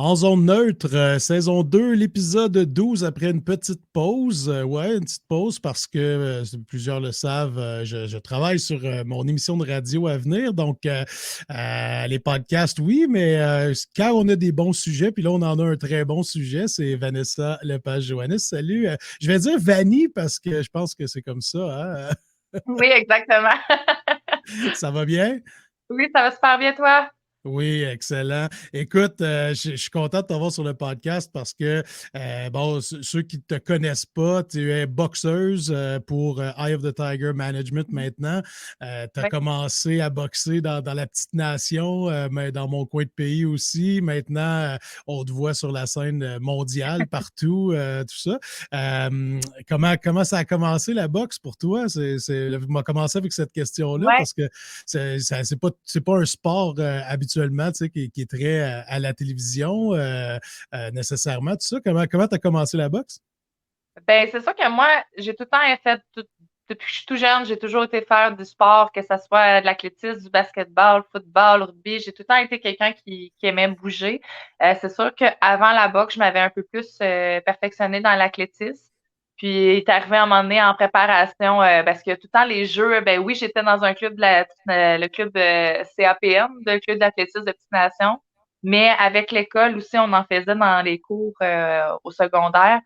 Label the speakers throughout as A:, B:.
A: En zone neutre, saison 2, l'épisode 12 après une petite pause. Ouais, une petite pause parce que plusieurs le savent, je travaille sur mon émission de radio à venir. Donc, les podcasts, oui, mais quand on a des bons sujets, puis là, on en a un très bon sujet, c'est Vanessa Lepage-Joannis. Salut. Je vais dire Vanny parce que je pense que c'est comme ça.
B: Oui, exactement.
A: Ça va bien?
B: Oui, ça va super bien, toi?
A: Oui, excellent. Écoute, je suis content de t'avoir sur le podcast parce que, bon, ceux qui ne te connaissent pas, tu es boxeuse pour Eye of the Tiger Management maintenant. Tu as
B: Oui.
A: commencé à boxer dans la petite nation, mais dans mon coin de pays aussi. Maintenant, on te voit sur la scène mondiale, partout, tout ça. Comment ça a commencé la boxe pour toi? On va commencer avec cette question-là
B: Ouais.
A: parce que c'est pas un sport habituellement qui est très à la télévision nécessairement. Tout ça. Comment tu as commencé la boxe?
B: Ben, c'est sûr que moi, j'ai tout le temps fait, depuis que je suis tout jeune, j'ai toujours été faire du sport, que ce soit de l'athlétisme, du basketball, football, rugby. J'ai tout le temps été quelqu'un qui aimait bouger. C'est sûr qu'avant la boxe, je m'avais un peu plus perfectionnée dans l'athlétisme. Puis, il est arrivé à un moment donné en préparation, parce que tout le temps, les jeux, ben oui, j'étais dans un club, le club CAPM, le club d'athlétisme de Petite Nation. Mais avec l'école aussi, on en faisait dans les cours au secondaire.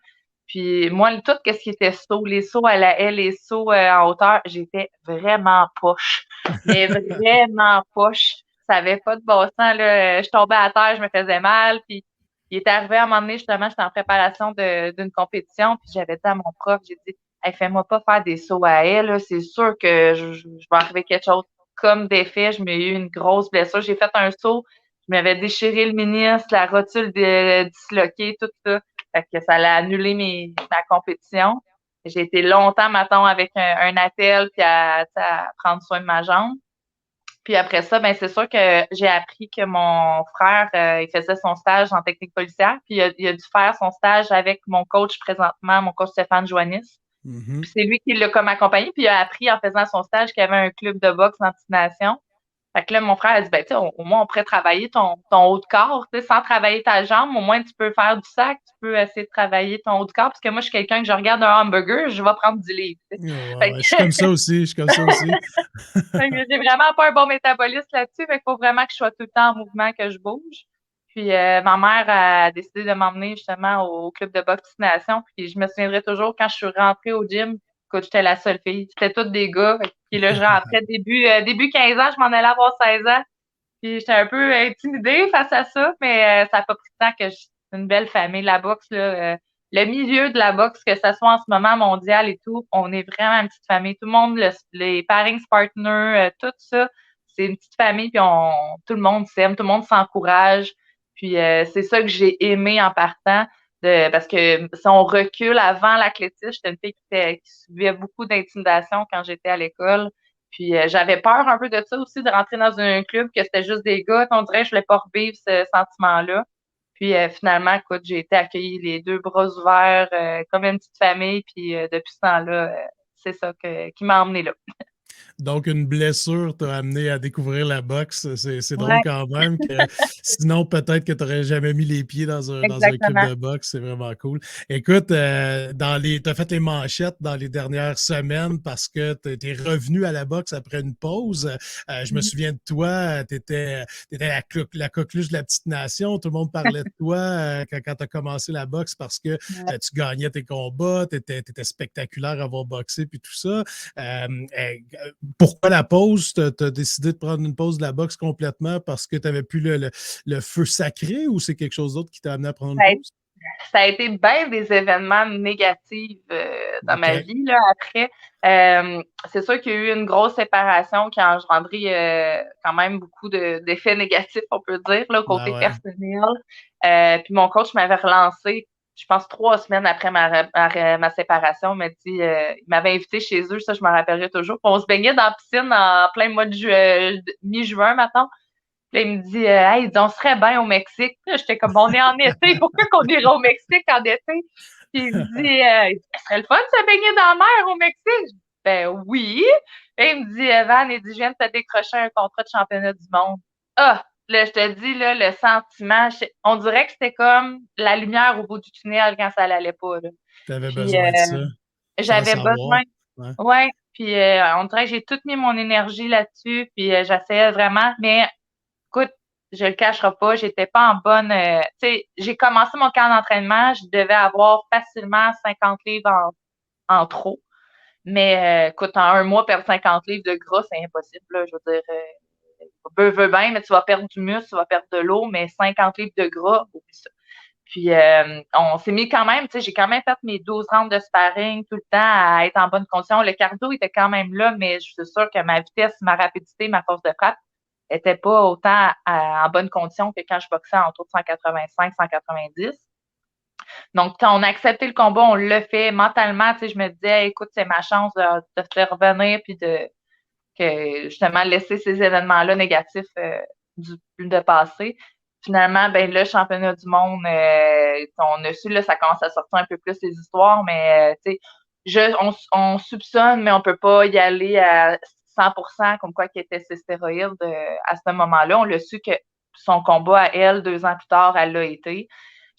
B: Puis moi, tout ce qui était saut, les sauts à la haie, les sauts en hauteur, j'étais vraiment poche. Mais vraiment poche. Ça avait pas de bon sens, là. Je tombais à terre, je me faisais mal. Puis il est arrivé à un moment donné, justement, j'étais en préparation d'une compétition. Puis j'avais dit à mon prof, j'ai dit, hey, fais-moi pas faire des sauts à haie, là. C'est sûr que je vais arriver quelque chose comme d'effet. Je m'ai eu une grosse blessure. J'ai fait un saut. Je m'avais déchiré le ménisque, la rotule disloquée, tout ça. Fait que ça l'a annulé ma compétition. J'ai été longtemps, mettons, avec un attel puis à prendre soin de ma jambe. Puis après ça, ben c'est sûr que j'ai appris que mon frère, il faisait son stage en technique policière, puis il a dû faire son stage avec mon coach présentement, mon coach Stéphane Joannis.
A: Mhm.
B: Puis c'est lui qui l'a comme accompagné, puis il a appris en faisant son stage qu'il y avait un club de boxe d'anti-nation. Fait que là, mon frère a dit, ben, tu sais, au moins, on pourrait travailler ton haut de corps, tu sais, sans travailler ta jambe. Au moins, tu peux faire du sac, tu peux essayer de travailler ton haut de corps. Parce que moi, je suis quelqu'un que je regarde un hamburger, je vais prendre du livre, tu sais.
A: Ouais,
B: Fait
A: ouais, je suis
B: que,
A: comme ça aussi. Je suis comme ça aussi.
B: fait que j'ai vraiment pas un bon métabolisme là-dessus. Fait qu'il faut vraiment que je sois tout le temps en mouvement, que je bouge. Puis, ma mère a décidé de m'emmener justement au club de boxe Nation. Puis, je me souviendrai toujours quand je suis rentrée au gym, que j'étais la seule fille. C'était toutes des gars. Puis là, je rentrais début 15 ans, je m'en allais avoir 16 ans. Puis j'étais un peu intimidée face à ça, mais ça n'a pas pris de temps que c'est une belle famille. La boxe, là, le milieu de la boxe, que ce soit en ce moment mondial et tout, on est vraiment une petite famille. Tout le monde, les parings partners, tout ça, c'est une petite famille, puis tout le monde s'aime, tout le monde s'encourage. Puis c'est ça que j'ai aimé en partant. Parce que si on recule avant l'athlétisme, j'étais une fille qui subissait beaucoup d'intimidation quand j'étais à l'école. Puis j'avais peur un peu de ça aussi, de rentrer dans un club que c'était juste des gars. On dirait que je voulais pas revivre ce sentiment-là. Puis finalement, écoute, j'ai été accueillie les deux bras ouverts, comme une petite famille. Puis depuis ce temps-là, c'est ça qui m'a emmenée là.
A: Donc, une blessure t'a amené à découvrir la boxe. C'est drôle
B: Ouais,
A: quand même que sinon, peut-être que tu n'aurais jamais mis les pieds dans un club
B: exactement.
A: de boxe. C'est vraiment cool. Écoute, t'as fait les manchettes dans les dernières semaines parce que tu es revenu à la boxe après une pause. Je me
B: Mhm.
A: souviens de toi, tu étais la coqueluche de la petite nation. Tout le monde parlait de toi quand tu as commencé la boxe parce que
B: Ouais.
A: tu gagnais tes combats, tu étais spectaculaire à avoir boxé puis tout ça. Euh, euh, Pourquoi la pause? Tu as décidé de prendre une pause de la boxe complètement parce que tu n'avais plus le feu sacré ou c'est quelque chose d'autre qui t'a amené à prendre une
B: Ça a,
A: pause?
B: ça a été bien des événements négatifs dans ma
A: OK.
B: vie là, après. C'est sûr qu'il y a eu une grosse séparation qui a engendré quand même beaucoup d'effets négatifs, on peut dire, là,
A: Ah
B: côté
A: ouais.
B: personnel. Puis mon coach m'avait relancé, je pense 3 semaines après ma séparation, il m'avait invité chez eux, ça je me rappellerai toujours. Puis on se baignait dans la piscine en plein mois mi-juin, maintenant. Là, il me dit, hey, on serait bien au Mexique. Là, j'étais comme, on est en été. Pourquoi qu'on irait au Mexique en été? Puis il me dit, ce serait le fun de se baigner dans la mer au Mexique. Je dis, ben oui. Et il me dit, Van, il dit, je viens de te décrocher un contrat de championnat du monde. Ah! je te dis, là, le sentiment, on dirait que c'était comme la lumière au bout du tunnel quand ça l'allait pas, là.
A: Tu avais
B: Puis
A: besoin de ça, sans le
B: j'avais
A: savoir.
B: besoin.
A: Ouais.
B: Ouais. Puis on dirait que j'ai toute mis mon énergie là-dessus. Puis j'essayais vraiment. Mais écoute, je le cacherai pas, j'étais pas en bonne. Tu sais, j'ai commencé mon camp d'entraînement, je devais avoir facilement 50 livres en trop. Mais écoute, en un mois, perdre 50 livres de gras, c'est impossible, là. Je veux dire, veux bien, mais tu vas perdre du muscle, tu vas perdre de l'eau, mais 50 livres de gras, oublie ça. Puis on s'est mis quand même, tu sais, j'ai quand même fait mes 12 rounds de sparring tout le temps à être en bonne condition. Le cardio était quand même là, mais je suis sûre que ma vitesse, ma rapidité, ma force de frappe était pas autant en bonne condition que quand je boxais autour de 185, 190. Donc, quand on a accepté le combat, on l'a fait mentalement, tu sais, je me disais, hey, écoute, c'est ma chance de faire revenir puis que justement laisser ces événements-là négatifs de passer. Finalement, ben le championnat du monde, on a su, là, ça commence à sortir un peu plus les histoires, mais tu sais, on soupçonne, mais on peut pas y aller à 100% comme quoi qu'il était ces stéroïdes à ce moment-là. On l'a su que son combat à elle, 2 ans plus tard, elle l'a été.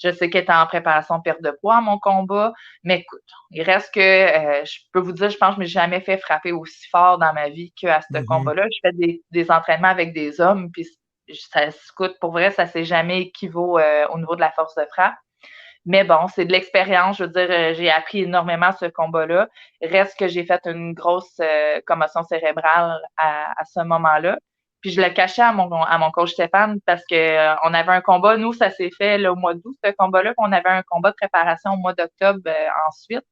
B: Je sais qu'elle était en préparation de perte de poids à mon combat, mais écoute, il reste que, je peux vous dire, je pense que je m'ai jamais fait frapper aussi fort dans ma vie qu'à ce
A: Mhm.
B: combat-là. Je fais des entraînements avec des hommes, puis ça se coûte, pour vrai, ça s'est jamais équivaut au niveau de la force de frappe. Mais bon, c'est de l'expérience. Je veux dire, j'ai appris énormément ce combat-là. Reste que j'ai fait une grosse commotion cérébrale à ce moment-là. Puis je le cachais à mon coach Stéphane parce que on avait un combat. Nous, ça s'est fait là, au mois d'août, ce combat-là. Puis on avait un combat de préparation au mois d'octobre ensuite.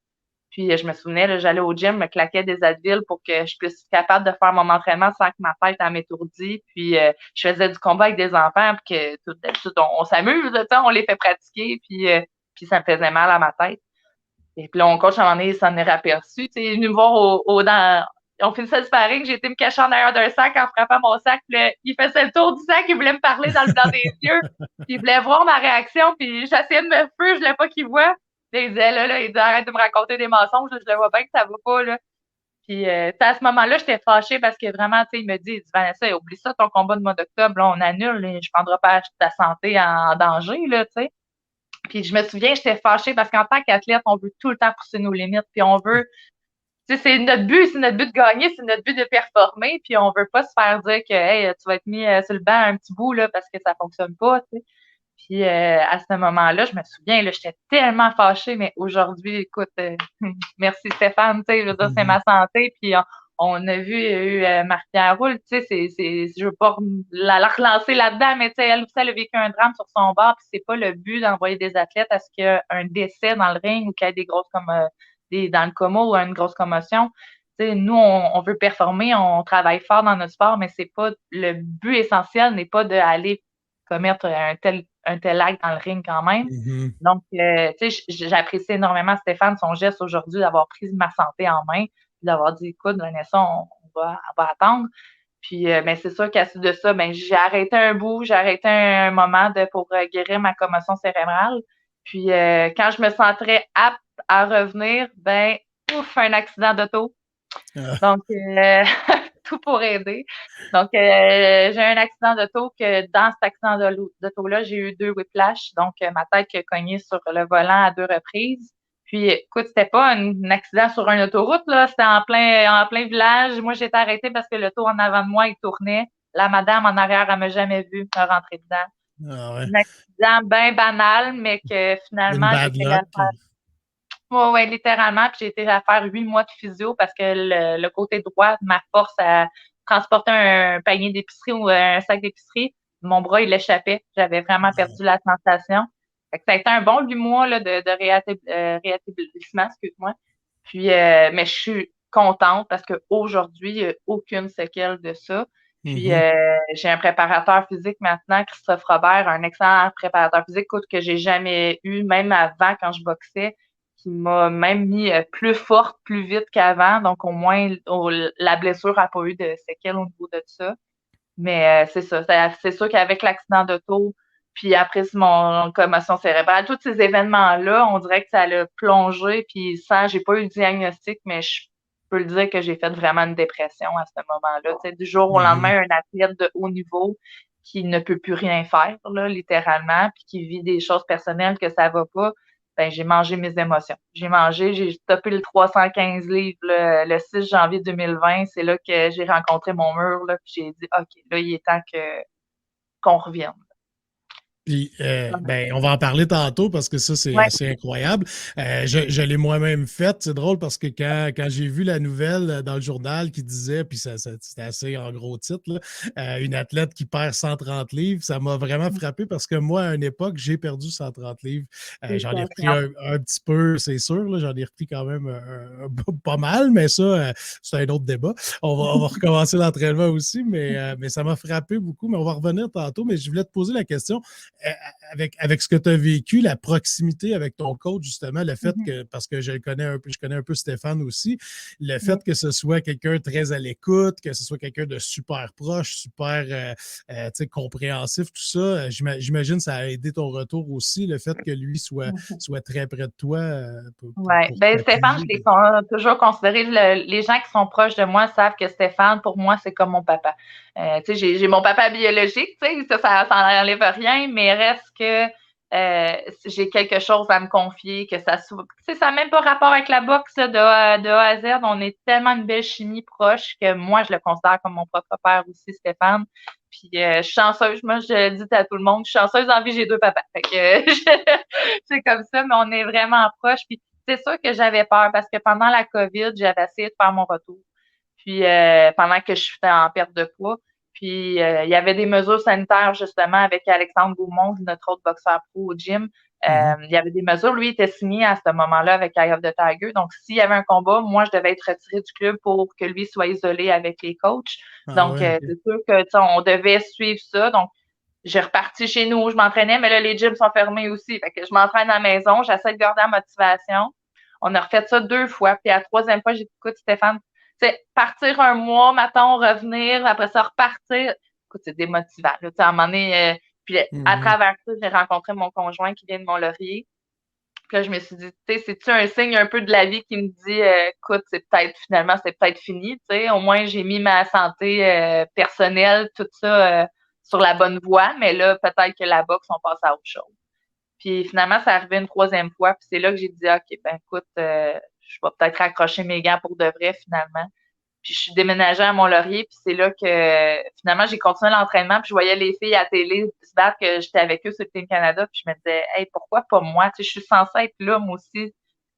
B: Puis je me souvenais, là, j'allais au gym, me claquais des Advil pour que je puisse être capable de faire mon entraînement sans que ma tête m'étourdie. Puis je faisais du combat avec des enfants, puis que tout on s'amuse de temps, on les fait pratiquer, puis ça me faisait mal à ma tête. Et puis là, mon coach, à un moment donné, il s'en est raperçu. Tu sais, il est venu me voir on finissait le sparring, j'ai été me cacher en arrière d'un sac en frappant mon sac. Puis là, il faisait le tour du sac, il voulait me parler dans le blanc des yeux. Puis il voulait voir ma réaction, puis j'essayais de me fuir, je voulais pas qu'il voit. Là, il disait, il dit, arrête de me raconter des mensonges, je le vois bien que ça va pas, là. Puis, à ce moment-là, j'étais fâchée parce que vraiment, tu sais, il dit, Vanessa, oublie ça, ton combat de mois d'octobre, là, on annule, là, je prendrai pas ta santé en danger, là, tu sais. Puis, je me souviens, j'étais fâchée parce qu'en tant qu'athlète, on veut tout le temps pousser nos limites, puis on veut, tu sais, c'est notre but de gagner, c'est notre but de performer, puis on veut pas se faire dire que, hey, tu vas être mis sur le banc un petit bout, là, parce que ça fonctionne pas, tu sais. Puis à ce moment-là, je me souviens, là, j'étais tellement fâchée, mais aujourd'hui, écoute, merci Stéphane, tu sais, je veux dire, c'est
A: Mhm.
B: ma santé. Puis on a vu, il y a eu Marie-Pierre Roule, tu sais, je veux pas la relancer là-dedans, mais tu sais, elle aussi, elle a vécu un drame sur son bord, puis c'est pas le but d'envoyer des athlètes à ce qu'il y ait un décès dans le ring ou qu'il y ait des grosses comme dans le coma ou une grosse commotion. Tu sais, nous, on veut performer, on travaille fort dans notre sport, mais c'est pas le but essentiel n'est pas d'aller commettre un tel acte dans le ring quand même.
A: Mhm.
B: Donc, tu sais, j'apprécie énormément Stéphane, son geste aujourd'hui d'avoir pris ma santé en main, puis d'avoir dit, écoute, Vanessa, on va attendre. Puis, ben, c'est sûr qu'à suite de ça, ben, j'ai arrêté un bout, j'ai arrêté un moment pour guérir ma commotion cérébrale. Puis, quand je me sentirais apte à revenir, ben, ouf, un accident d'auto.
A: Ah,
B: Donc, tout pour aider. Donc, j'ai eu un accident d'auto que dans cet accident d'auto-là, j'ai eu 2 whiplash. Donc, ma tête qui a cogné sur le volant à 2 reprises. Puis, écoute, c'était pas un accident sur une autoroute, là. C'était en plein village. Moi, j'étais arrêtée parce que l'auto en avant de moi, il tournait. La madame en arrière, elle m'a jamais vue me rentrer dedans.
A: ah ouais.
B: Un accident bien banal, mais que
A: Une
B: finalement, j'ai
A: bad
B: été à
A: luck.
B: Ouais, ouais, littéralement. Puis j'ai été à faire 8 mois de physio parce que le côté droit de ma force à transporter un panier d'épicerie ou un sac d'épicerie, mon bras, il échappait. J'avais vraiment perdu la sensation. Fait que ça a été un bon 8 mois là, de rétablissement, excuse-moi. Puis, mais je suis contente parce qu'aujourd'hui, il n'y a aucune séquelle de ça. Puis,
A: Mhm.
B: j'ai un préparateur physique maintenant, Christophe Robert, un excellent préparateur physique, écoute, que j'ai jamais eu, même avant quand je boxais, qui m'a même mis plus forte, plus vite qu'avant. Donc, au moins, la blessure n'a pas eu de séquelles au niveau de ça. Mais c'est ça. C'est sûr qu'avec l'accident d'auto, puis après mon commotion cérébrale, tous ces événements-là, on dirait que ça l'a plongé. Puis sans, j'ai pas eu le diagnostic, mais je peux le dire que j'ai fait vraiment une dépression à ce moment-là. Tu sais, du jour au
A: Mhm.
B: lendemain, un athlète de haut niveau qui ne peut plus rien faire, là, littéralement, puis qui vit des choses personnelles que ça va pas, ben j'ai mangé mes émotions. J'ai stoppé le 315 livres le 6 janvier 2020. C'est là que j'ai rencontré mon mur, là, puis j'ai dit, OK, là, il est temps qu'on revienne.
A: Puis, ben, on va en parler tantôt parce que ça, c'est
B: Ouais.
A: assez incroyable. Je l'ai moi-même fait. C'est drôle parce que quand j'ai vu la nouvelle dans le journal qui disait, puis c'était assez en gros titre, là, une athlète qui perd 130 livres, ça m'a vraiment frappé parce que moi, à une époque, j'ai perdu 130 livres. J'en ai repris un petit peu, c'est sûr. Là, j'en ai repris quand même pas mal, mais ça, c'est un autre débat. On va recommencer l'entraînement aussi, mais ça m'a frappé beaucoup. Mais on va revenir tantôt. Mais je voulais te poser la question. Avec ce que tu as vécu, la proximité avec ton coach, justement, le fait que, parce que je connais un peu Stéphane aussi, le fait que ce soit quelqu'un très à l'écoute, que ce soit quelqu'un de super proche, super compréhensif, tout ça, j'imagine que ça a aidé ton retour aussi, le fait que lui soit très près de toi
B: Ouais.
A: pour
B: Ben, Stéphane, je
A: t'appuyer.
B: l'ai toujours considéré, les gens qui sont proches de moi savent que Stéphane, pour moi, c'est comme mon papa. Tu sais, j'ai mon papa biologique, tu sais, ça n'enlève rien, mais reste que j'ai quelque chose à me confier, que ça soit, tu sais, ça n'a même pas rapport avec la boxe là, de A à Z. On est tellement une belle chimie proche que moi, je le considère comme mon propre père aussi, Stéphane. Puis je suis chanceuse, moi je le dis à tout le monde, je suis chanceuse en vie, j'ai 2 papas. Fait que c'est comme ça, mais on est vraiment proches. Puis c'est sûr que j'avais peur parce que pendant la COVID, j'avais essayé de faire mon retour. Puis pendant que je suis en perte de poids. Puis il y avait des mesures sanitaires justement avec Alexandre Gaumont, notre autre boxeur pro au gym. Il y avait des mesures. Lui, il était signé à ce moment-là avec Eye of the Tiger. Donc, s'il y avait un combat, moi, je devais être retirée du club pour que lui soit isolé avec les coachs.
A: Ah
B: Donc,
A: ouais,
B: c'est sûr que on devait suivre ça. Donc, j'ai reparti chez nous, je m'entraînais, mais là, les gyms sont fermés aussi. Fait que je m'entraîne à la maison, j'essaie de garder la motivation. On a refait ça 2 fois. Puis à la 3e fois, j'ai dit, écoute, Stéphane, c'est partir un mois, maintenant revenir, après ça repartir. Écoute, c'est démotivant. Là, à un moment donné, puis à
A: Mhm.
B: travers ça, j'ai rencontré mon conjoint qui vient de Mont-Laurier. Puis là, je me suis dit, tu sais, c'est-tu un signe un peu de la vie qui me dit, écoute, c'est peut-être fini, tu sais. Au moins, j'ai mis ma santé personnelle, tout ça sur la bonne voie, mais là, peut-être que la boxe, on passe à autre chose. Puis finalement, ça arrivé une 3e fois, puis c'est là que j'ai dit, OK, ben écoute, je vais peut-être raccrocher mes gants pour de vrai, finalement. Puis je suis déménagée à Mont-Laurier, puis c'est là que finalement j'ai continué l'entraînement, puis je voyais les filles à la télé se battre, que j'étais avec eux sur le Team Canada, puis je me disais, hey, pourquoi pas moi? Tu sais, je suis censée être là, moi aussi.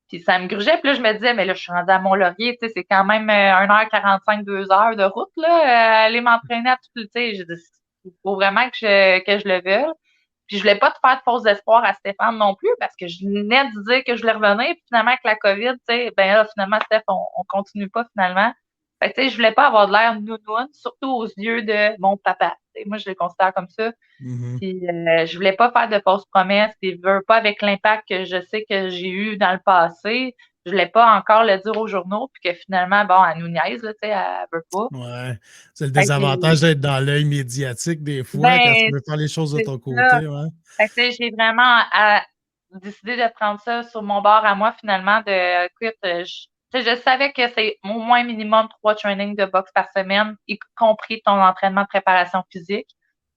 B: Puis ça me grugeait, puis là, je me disais, mais là, je suis rendue à Mont-Laurier, tu sais, c'est quand même 1h45, 2 heures de route, là, aller m'entraîner à tout le, tu sais, je dis, il faut vraiment que je le veuille. Puis je voulais pas te faire de fausses espoirs à Stéphane non plus, parce que je venais de dire que je voulais revenir, puis finalement, avec la COVID, tu sais, ben là, finalement, Steph, on continue pas finalement. Fait que, tu sais, je voulais pas avoir de l'air nounoune, surtout aux yeux de mon papa. T'sais, moi, je le considère comme ça.
A: Mhm.
B: Puis, je voulais pas faire de fausses promesses. Puis, je veux pas avec l'impact que je sais que j'ai eu dans le passé. Je voulais pas encore le dire aux journaux, puis que finalement, bon, elle nous niaise, là, tu sais, elle veut pas.
A: Ouais. C'est le
B: Fait que,
A: désavantage d'être dans l'œil médiatique des fois quand tu
B: ben,
A: veux faire les choses de
B: c'est
A: ton
B: ça.
A: côté, ouais.
B: Fait que, tu sais, j'ai vraiment décidé de prendre ça sur mon bord à moi, finalement, écoute, tu sais, je savais que c'est au moins minimum 3 trainings de boxe par semaine, y compris ton entraînement de préparation physique.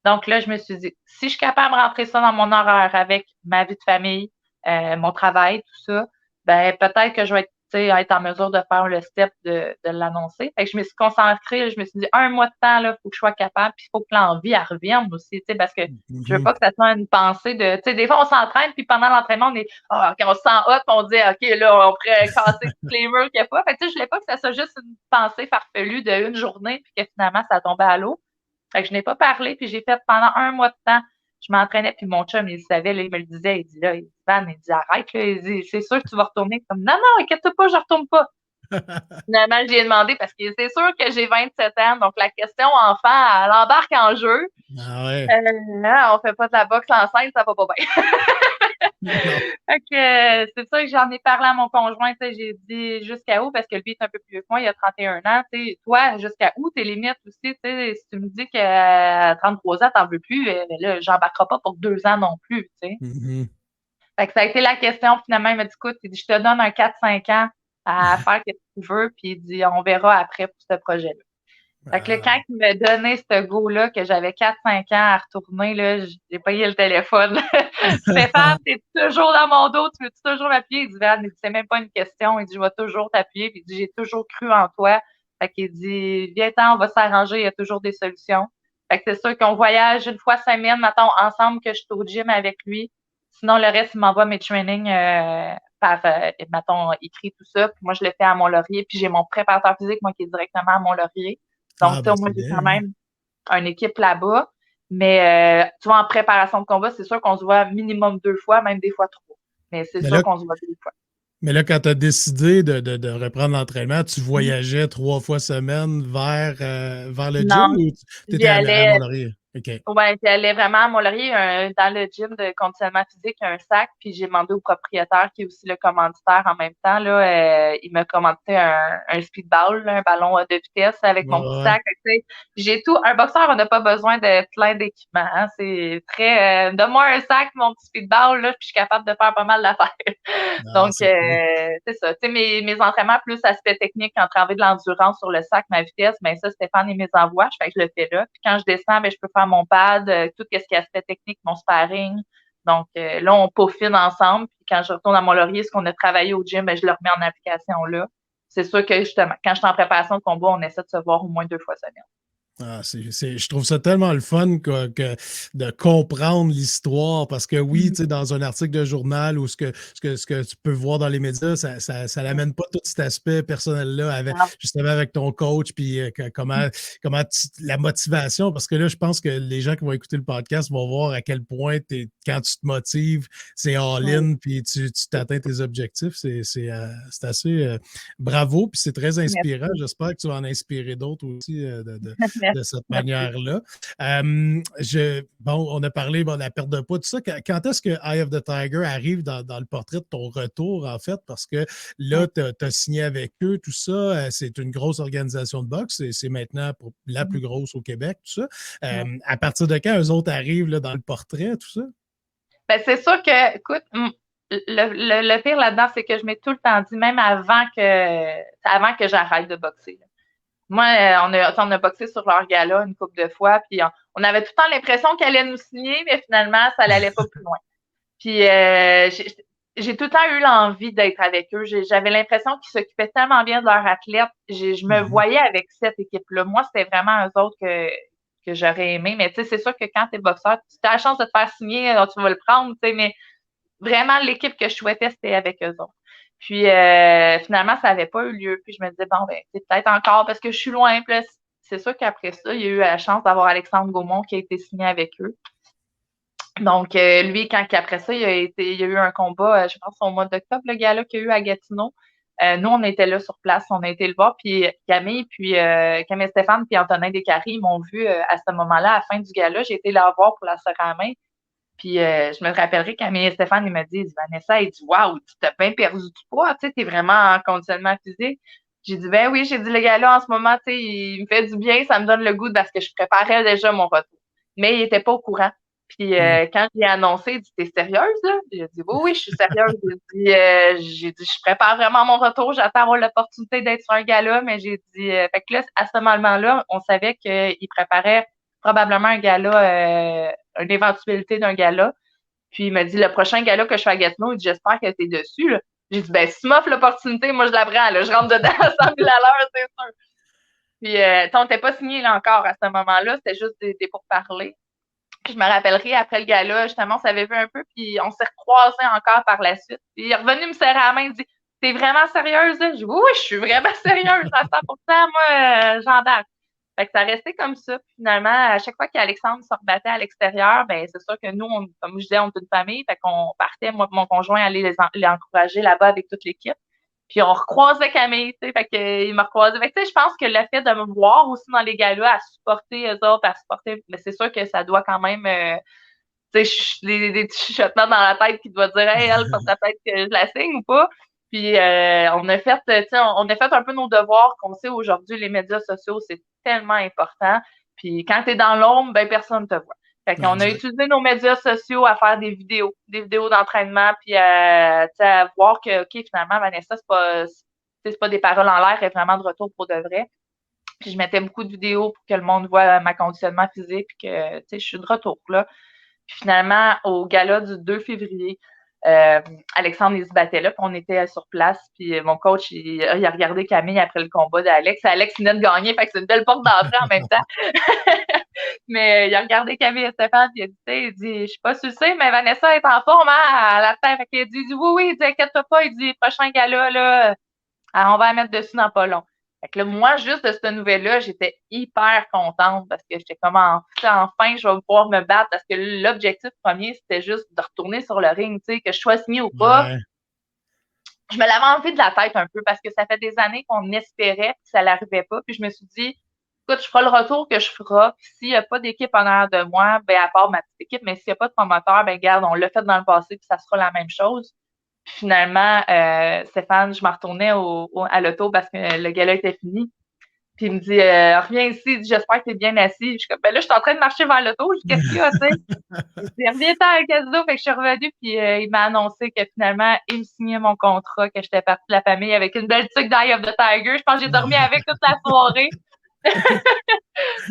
B: Donc là, je me suis dit, si je suis capable de rentrer ça dans mon horaire avec ma vie de famille, mon travail, tout ça, ben peut-être que je vais être, tu sais, être en mesure de faire le step de l'annoncer. Fait que je me suis concentrée, je me suis dit, un mois de temps, là, faut que je sois capable, puis il faut que l'envie, elle revienne aussi, tu sais, parce que je veux
A: Mhm.
B: pas que ça soit une pensée de, tu sais, des fois, on s'entraîne, puis pendant l'entraînement, on est, quand on se sent hot, on dit, OK, là, on pourrait casser toutes les murs qu'il n'y a pas. Fait que, tu sais, je voulais pas que ça soit juste une pensée farfelue d'une journée, puis que finalement, ça tombait à l'eau. Fait que je n'ai pas parlé, puis j'ai fait pendant un mois de temps, je m'entraînais, puis mon chum, il savait, là, il me le disait, il dit, là, il dit, Van, il dit, arrête, là, il dit, c'est sûr que tu vas retourner. Comme, non, non, inquiète-toi pas, je retourne pas. Finalement, j'ai demandé parce que c'est sûr que j'ai 27 ans, donc la question enfant, elle embarque en jeu.
A: Ah ouais.
B: Là, on fait pas de la boxe enceinte, ça va pas bien.
A: Non.
B: Fait que c'est ça que j'en ai parlé à mon conjoint, tu sais, j'ai dit jusqu'à où, parce que lui est un peu plus vieux que moi, il a 31 ans, tu sais, toi, jusqu'à où tes limites aussi, tu sais, si tu me dis qu'à 33 ans, t'en veux plus, là, j'embarquerai pas pour 2 ans non plus, tu sais.
A: Mhm.
B: Fait que ça a été la question, finalement, il m'a dit, écoute, il dit, je te donne un 4-5 ans à faire ce que tu veux, puis il dit, on verra après pour ce projet-là. Fait que là, quand il m'a donné ce go-là, que j'avais 4-5 ans à retourner, là, j'ai payé le téléphone. Stéphane, t'es toujours dans mon dos, tu veux toujours m'appuyer? Il dit, Van, il dit, c'est même pas une question. Il dit, je vais toujours t'appuyer. Puis il dit, j'ai toujours cru en toi. Fait qu'il dit, viens-t'en, on va s'arranger, il y a toujours des solutions. Fait que c'est sûr qu'on voyage une fois semaine, mettons, ensemble, que je suis au gym avec lui. Sinon, le reste, il m'envoie mes trainings par, mettons, écrit, tout ça. Puis moi, je le fais à Mont-Laurier. Puis j'ai mon préparateur physique, moi, qui est directement à Mont-Laurier. Donc,
A: Ah,
B: tu sais,
A: ben
B: au moins,
A: c'est
B: j'ai
A: bien,
B: quand
A: hein.
B: même une équipe là-bas. Mais, tu vois, en préparation de combat, c'est sûr qu'on se voit minimum 2 fois, même des fois 3. Mais c'est
A: Mais
B: sûr
A: là,
B: qu'on se voit 2 fois.
A: mais là, quand tu as décidé de reprendre l'entraînement, tu
B: Mhm.
A: voyageais 3 fois semaine vers le gym
B: Non,
A: ou tu
B: j'y
A: étais à
B: allais.
A: Mont-Laurier? OK.
B: Ouais, j'allais vraiment à Mont-Laurier, dans le gym de conditionnement physique, un sac, puis j'ai demandé au propriétaire, qui est aussi le commanditaire en même temps, là, il m'a commandité un speedball, là, un ballon de vitesse avec
A: Ouais,
B: mon petit
A: ouais.
B: sac. Fait que, tu sais, j'ai tout. Un boxeur, on n'a pas besoin de plein d'équipements, hein. C'est très, donne-moi un sac, mon petit speedball, là, puis je suis capable de faire pas mal d'affaires.
A: Ah,
B: Donc,
A: c'est cool.
B: c'est ça. Tu sais, mes entraînements plus aspect technique, entraver de l'endurance sur le sac, ma vitesse, ben ça, Stéphane, il me les envoie. Je fais que je le fais là. Puis quand je descends, ben je peux faire mon pad, tout ce qui est aspect technique, mon sparring. Donc, là, on peaufine ensemble. Puis quand je retourne à Mont-Laurier, ce qu'on a travaillé au gym, ben, je le remets en application là. C'est sûr que justement, quand je suis en préparation de combat, on essaie de se voir au moins 2 fois semaine.
A: Ah, je trouve ça tellement le fun de comprendre l'histoire parce que oui, tu sais, dans un article de journal ou ce que tu peux voir dans les médias, ça n'amène pas tout cet aspect personnel-là justement avec ton coach, puis la motivation, parce que là, je pense que les gens qui vont écouter le podcast vont voir à quel point quand tu te motives, c'est
B: Oui.
A: all-in, puis tu t'atteins tes objectifs. C'est assez bravo, puis c'est très inspirant.
B: Merci.
A: J'espère que tu vas en inspirer d'autres aussi de cette
B: Merci.
A: manière-là. Bon, on a parlé de la perte de poids, tout ça. Quand est-ce que Eye of the Tiger arrive dans le portrait de ton retour, en fait? Parce que là, tu as signé avec eux, tout ça. C'est une grosse organisation de boxe. C'est maintenant la plus grosse au Québec, tout ça. À partir de quand eux autres arrivent là, dans le portrait, tout ça?
B: Ben, c'est sûr que, écoute, le pire là-dedans, c'est que je m'ai tout le temps dit, même avant que j'arrête de boxer, là. Moi, on a boxé sur leur gala une couple de fois, puis on avait tout le temps l'impression qu'elle allait nous signer, mais finalement, ça n'allait pas plus loin. Puis j'ai tout le temps eu l'envie d'être avec eux. J'avais l'impression qu'ils s'occupaient tellement bien de leurs athlètes. Je me
A: Mhm.
B: voyais avec cette équipe-là. Moi, c'était vraiment eux autres que j'aurais aimé. Mais tu sais, c'est sûr que quand tu es boxeur, tu as la chance de te faire signer, alors tu vas le prendre, tu sais, mais vraiment, l'équipe que je souhaitais, c'était avec eux autres. Puis finalement, ça n'avait pas eu lieu. Puis je me disais, bon, ben, c'est peut-être encore parce que je suis loin. Puis là, c'est sûr qu'après ça, il y a eu la chance d'avoir Alexandre Gaumont qui a été signé avec eux. Donc, lui, après ça, il y a eu un combat, je pense au mois d'octobre, le gars-là qu'il y a eu à Gatineau. Nous, on était là sur place, on a été le voir, puis Camille Stéphane, puis Antonin Descaries, ils m'ont vu à ce moment-là, à la fin du gala, j'ai été là voir pour la serrer à la main. Puis je me rappellerai, Camille Stéphane, il m'a dit, Vanessa, il dit, waouh, tu t'as bien perdu du poids, tu sais, t'es vraiment en conditionnement physique. J'ai dit, ben oui, j'ai dit, le gars-là, en ce moment, tu sais, il me fait du bien, ça me donne le goût parce que je préparais déjà mon retour. Mais il était pas au courant. Puis
A: Mhm.
B: quand j'ai annoncé, il dit, t'es sérieuse, là? J'ai dit, oui, oui, je suis sérieuse. J'ai dit, je prépare vraiment mon retour, j'attends avoir l'opportunité d'être sur un gala, mais j'ai dit, fait que là, à ce moment-là, on savait qu'il préparait probablement un gala, une éventualité d'un gala. Puis il m'a dit, le prochain gala que je fais à Gatineau, il dit, j'espère que t'es dessus, là. J'ai dit, ben, si tu m'offres l'opportunité, moi, je la prends, là. Je rentre dedans à 100 000 à l'heure, c'est sûr. Puis, on n'était pas signé là encore à ce moment-là, c'était juste des pourparlers. Puis je me rappellerai, après le gala, justement, on s'avait vu un peu, puis on s'est recroisés encore par la suite. Puis il est revenu me serrer la main, il dit, t'es vraiment sérieuse, là? J'ai dit, oui, oui, je suis vraiment sérieuse à 100%, moi, j'embarque. Fait que ça restait comme ça. Puis finalement, à chaque fois qu'Alexandre se rebattait à l'extérieur, ben c'est sûr que nous, comme je disais, on est une famille. Fait qu'on partait, moi et mon conjoint, aller les encourager là-bas avec toute l'équipe. Puis on recroisait Camille, tu sais, fait qu'il m'a recroisé. Fait que, tu sais, je pense que le fait de me voir aussi dans les galas à supporter eux autres, à supporter, mais c'est sûr que ça doit quand même, tu sais, des petits chuchotements dans la tête qui doivent dire, hey, elle, faudrait peut-être que je la signe ou pas. Puis on a fait, tu sais, on a fait un peu nos devoirs qu'on sait aujourd'hui, les médias sociaux, c'est tellement important. Puis quand tu es dans l'ombre, ben personne ne te voit. Fait qu'on a
A: Exact.
B: utilisé nos médias sociaux à faire des vidéos d'entraînement, puis tu sais, à voir que, OK, finalement, Vanessa, c'est pas des paroles en l'air, elle est vraiment de retour pour de vrai. Puis je mettais beaucoup de vidéos pour que le monde voit ma conditionnement physique, puis que, tu sais, je suis de retour, là. Puis finalement, au gala du 2 février, euh, Alexandre, il se battait là, puis on était sur place, puis mon coach, il a regardé Camille après le combat d'Alex. Alex venait de gagner, fait que c'est une belle porte d'entrée en même temps. Mais il a regardé Camille et Stéphane, puis il dit, je suis pas sucée, mais Vanessa est en forme, hein, à la tête. Fait qu'il dit, oui, oui, il dit, inquiète-toi pas, il dit, prochain gala, là, on va la mettre dessus dans pas long. Fait que là, moi, juste de cette nouvelle-là, j'étais hyper contente parce que j'étais comme, enfin, je vais pouvoir me battre parce que l'objectif premier, c'était juste de retourner sur le ring, tu sais, que je sois signée ou pas.
A: Ouais.
B: Je me l'avais enlevé de la tête un peu parce que ça fait des années qu'on espérait que ça n'arrivait pas. Puis je me suis dit, écoute, je ferai le retour que je ferai. Puis s'il n'y a pas d'équipe en arrière de moi, ben à part ma petite équipe, mais s'il n'y a pas de promoteur, ben garde, on l'a fait dans le passé, puis ça sera la même chose. Puis finalement, Stéphane, je m'en retournais à l'auto parce que le gala était fini. Puis il me dit, reviens ici, il dit, j'espère que tu es bien assis. Je suis comme, ben là, je suis en train de marcher vers l'auto. Je dis, qu'est-ce qu'il y a, tu sais? Il dit, reviens-t'en à casino. Fait que je suis revenue, puis il m'a annoncé que finalement, il me signait mon contrat, que j'étais partie de la famille avec une belle tuque d'Eye of the Tiger. Je pense que j'ai dormi avec toute la soirée.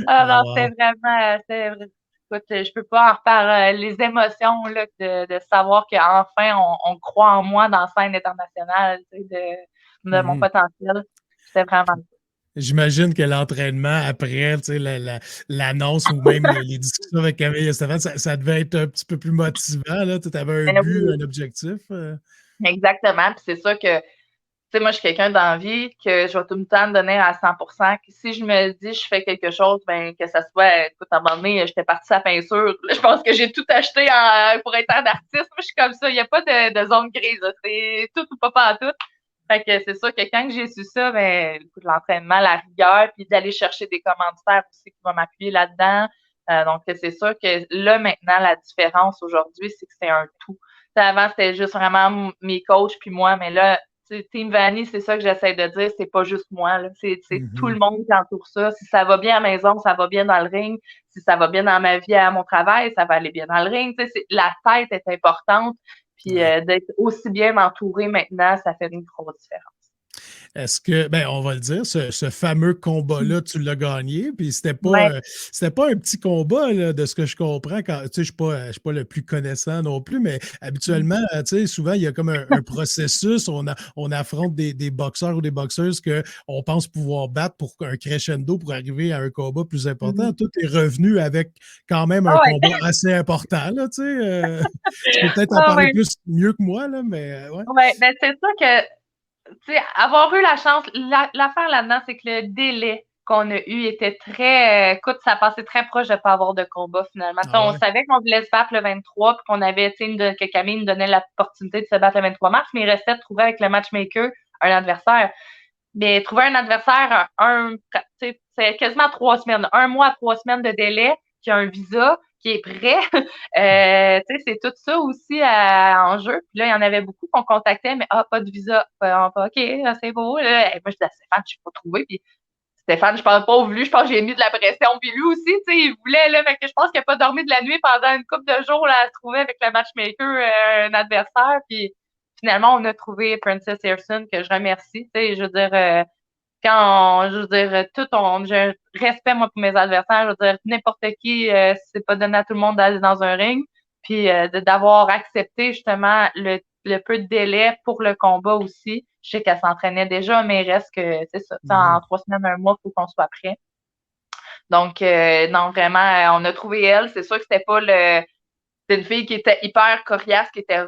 B: Ah
A: Ah,
B: non,
A: wow.
B: écoute, je peux pas en reparler. Les émotions là, de savoir qu'enfin, on croit en moi dans la scène internationale, tu sais, de mon
A: Mhm.
B: potentiel. C'était vraiment
A: J'imagine que l'entraînement après, tu sais, l'annonce ou même les discussions avec Camille et Stéphane, ça devait être un petit peu plus motivant, là. Tu avais un
B: bien.
A: but, un objectif.
B: Exactement. Puis c'est ça que, tu sais, moi, je suis quelqu'un d'envie que je vais tout le temps donner à 100%. Si je me dis je fais quelque chose, ben que ça soit, écoute, à un moment donné, j'étais partie à la peinture. Là, je pense que j'ai tout acheté pour être un artiste. Moi, je suis comme ça. Il n'y a pas de zone grise. Là. C'est tout ou pas tout. Fait que c'est sûr que quand j'ai su ça, ben, écoute, l'entraînement, la rigueur, puis d'aller chercher des commanditaires aussi qui vont m'appuyer là-dedans. Donc, c'est sûr que là, maintenant, la différence aujourd'hui, c'est que c'est un tout. T'sais, avant, c'était juste vraiment mes coachs puis moi, mais là, Team Vanny, c'est ça que j'essaie de dire, c'est pas juste moi, là. C'est tout le
A: Mhm.
B: monde qui entoure ça. Si ça va bien à la maison, ça va bien dans le ring. Si ça va bien dans ma vie, à mon travail, ça va aller bien dans le ring. La tête est importante. Puis
A: Ouais.
B: d'être aussi bien entouré maintenant, ça fait une grosse différence.
A: Est-ce que, ben, on va le dire, ce fameux combat-là, tu l'as gagné, puis
B: Ouais.
A: c'était pas un petit combat, là, de ce que je comprends. Quand, tu sais, je suis pas le plus connaissant non plus, mais habituellement, tu sais, souvent, il y a comme un processus, on affronte des boxeurs ou des boxeuses qu'on pense pouvoir battre pour un crescendo pour arriver à un combat plus important.
B: Mhm.
A: Tout est revenu avec quand même un
B: Ah
A: combat
B: ouais.
A: assez important, là, tu sais. Tu peux peut-être en
B: Ah
A: parler
B: ouais.
A: plus mieux que moi, là, mais ouais.
B: Ouais. Ben, c'est ça que tu sais, avoir eu la chance, l'affaire là-dedans, c'est que le délai qu'on a eu était très, écoute, ça passait très proche de pas avoir de combat finalement. Tu sais,
A: Ah
B: on
A: ouais.
B: savait qu'on voulait se battre le 23 puis qu'on avait, tu sais, que Camille nous donnait l'opportunité de se battre le 23 mars, mais il restait de trouver avec le matchmaker un adversaire. Mais trouver un adversaire, tu sais, c'est quasiment 3 semaines, un mois à 3 semaines de délai, qui a un visa, qui est prêt. Tu sais, c'est tout ça aussi en jeu. Puis là, il y en avait beaucoup qu'on contactait, mais pas de visa. OK, c'est beau. Là. Et moi, je disais à Stéphane, je ne sais pas trouver. Puis Stéphane, je pense pas voulu. Je pense que j'ai mis de la pression. Puis lui aussi, tu sais, il voulait. Là, fait que je pense qu'il n'a pas dormi de la nuit pendant une couple de jours là, à trouver avec le matchmaker un adversaire. Puis finalement, on a trouvé Princess Harrison, que je remercie. Tu sais, je veux dire, je veux dire, j'ai un respect, moi, pour mes adversaires. Je veux dire, n'importe qui, c'est pas donné à tout le monde d'aller dans un ring. Puis, d'avoir accepté, justement, le peu de délai pour le combat aussi. Je sais qu'elle s'entraînait déjà, mais il reste que, c'est ça, en
A: Mhm.
B: 3 semaines, un mois, il faut qu'on soit prêt. Donc, non, vraiment, on a trouvé elle. C'est sûr que c'était une fille qui était hyper coriace, qui était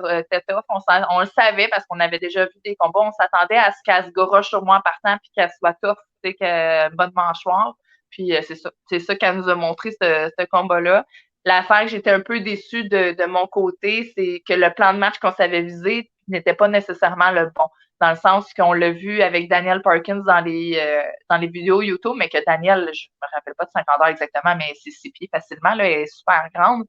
B: tough. On le savait parce qu'on avait déjà vu des combats. On s'attendait à ce qu'elle se goroche sur moi en partant puis qu'elle soit tough, tu sais, bonne mâchoire. Puis c'est ça. C'est ça qu'elle nous a montré, ce combat-là. L'affaire que j'étais un peu déçue de mon côté, c'est que le plan de match qu'on s'avait visé n'était pas nécessairement le bon. Dans le sens qu'on l'a vu avec Danielle Parkins dans les vidéos YouTube, mais que Danielle, je me rappelle pas de son grandeur exactement, mais c'est 6 pieds facilement, là, elle est super grande.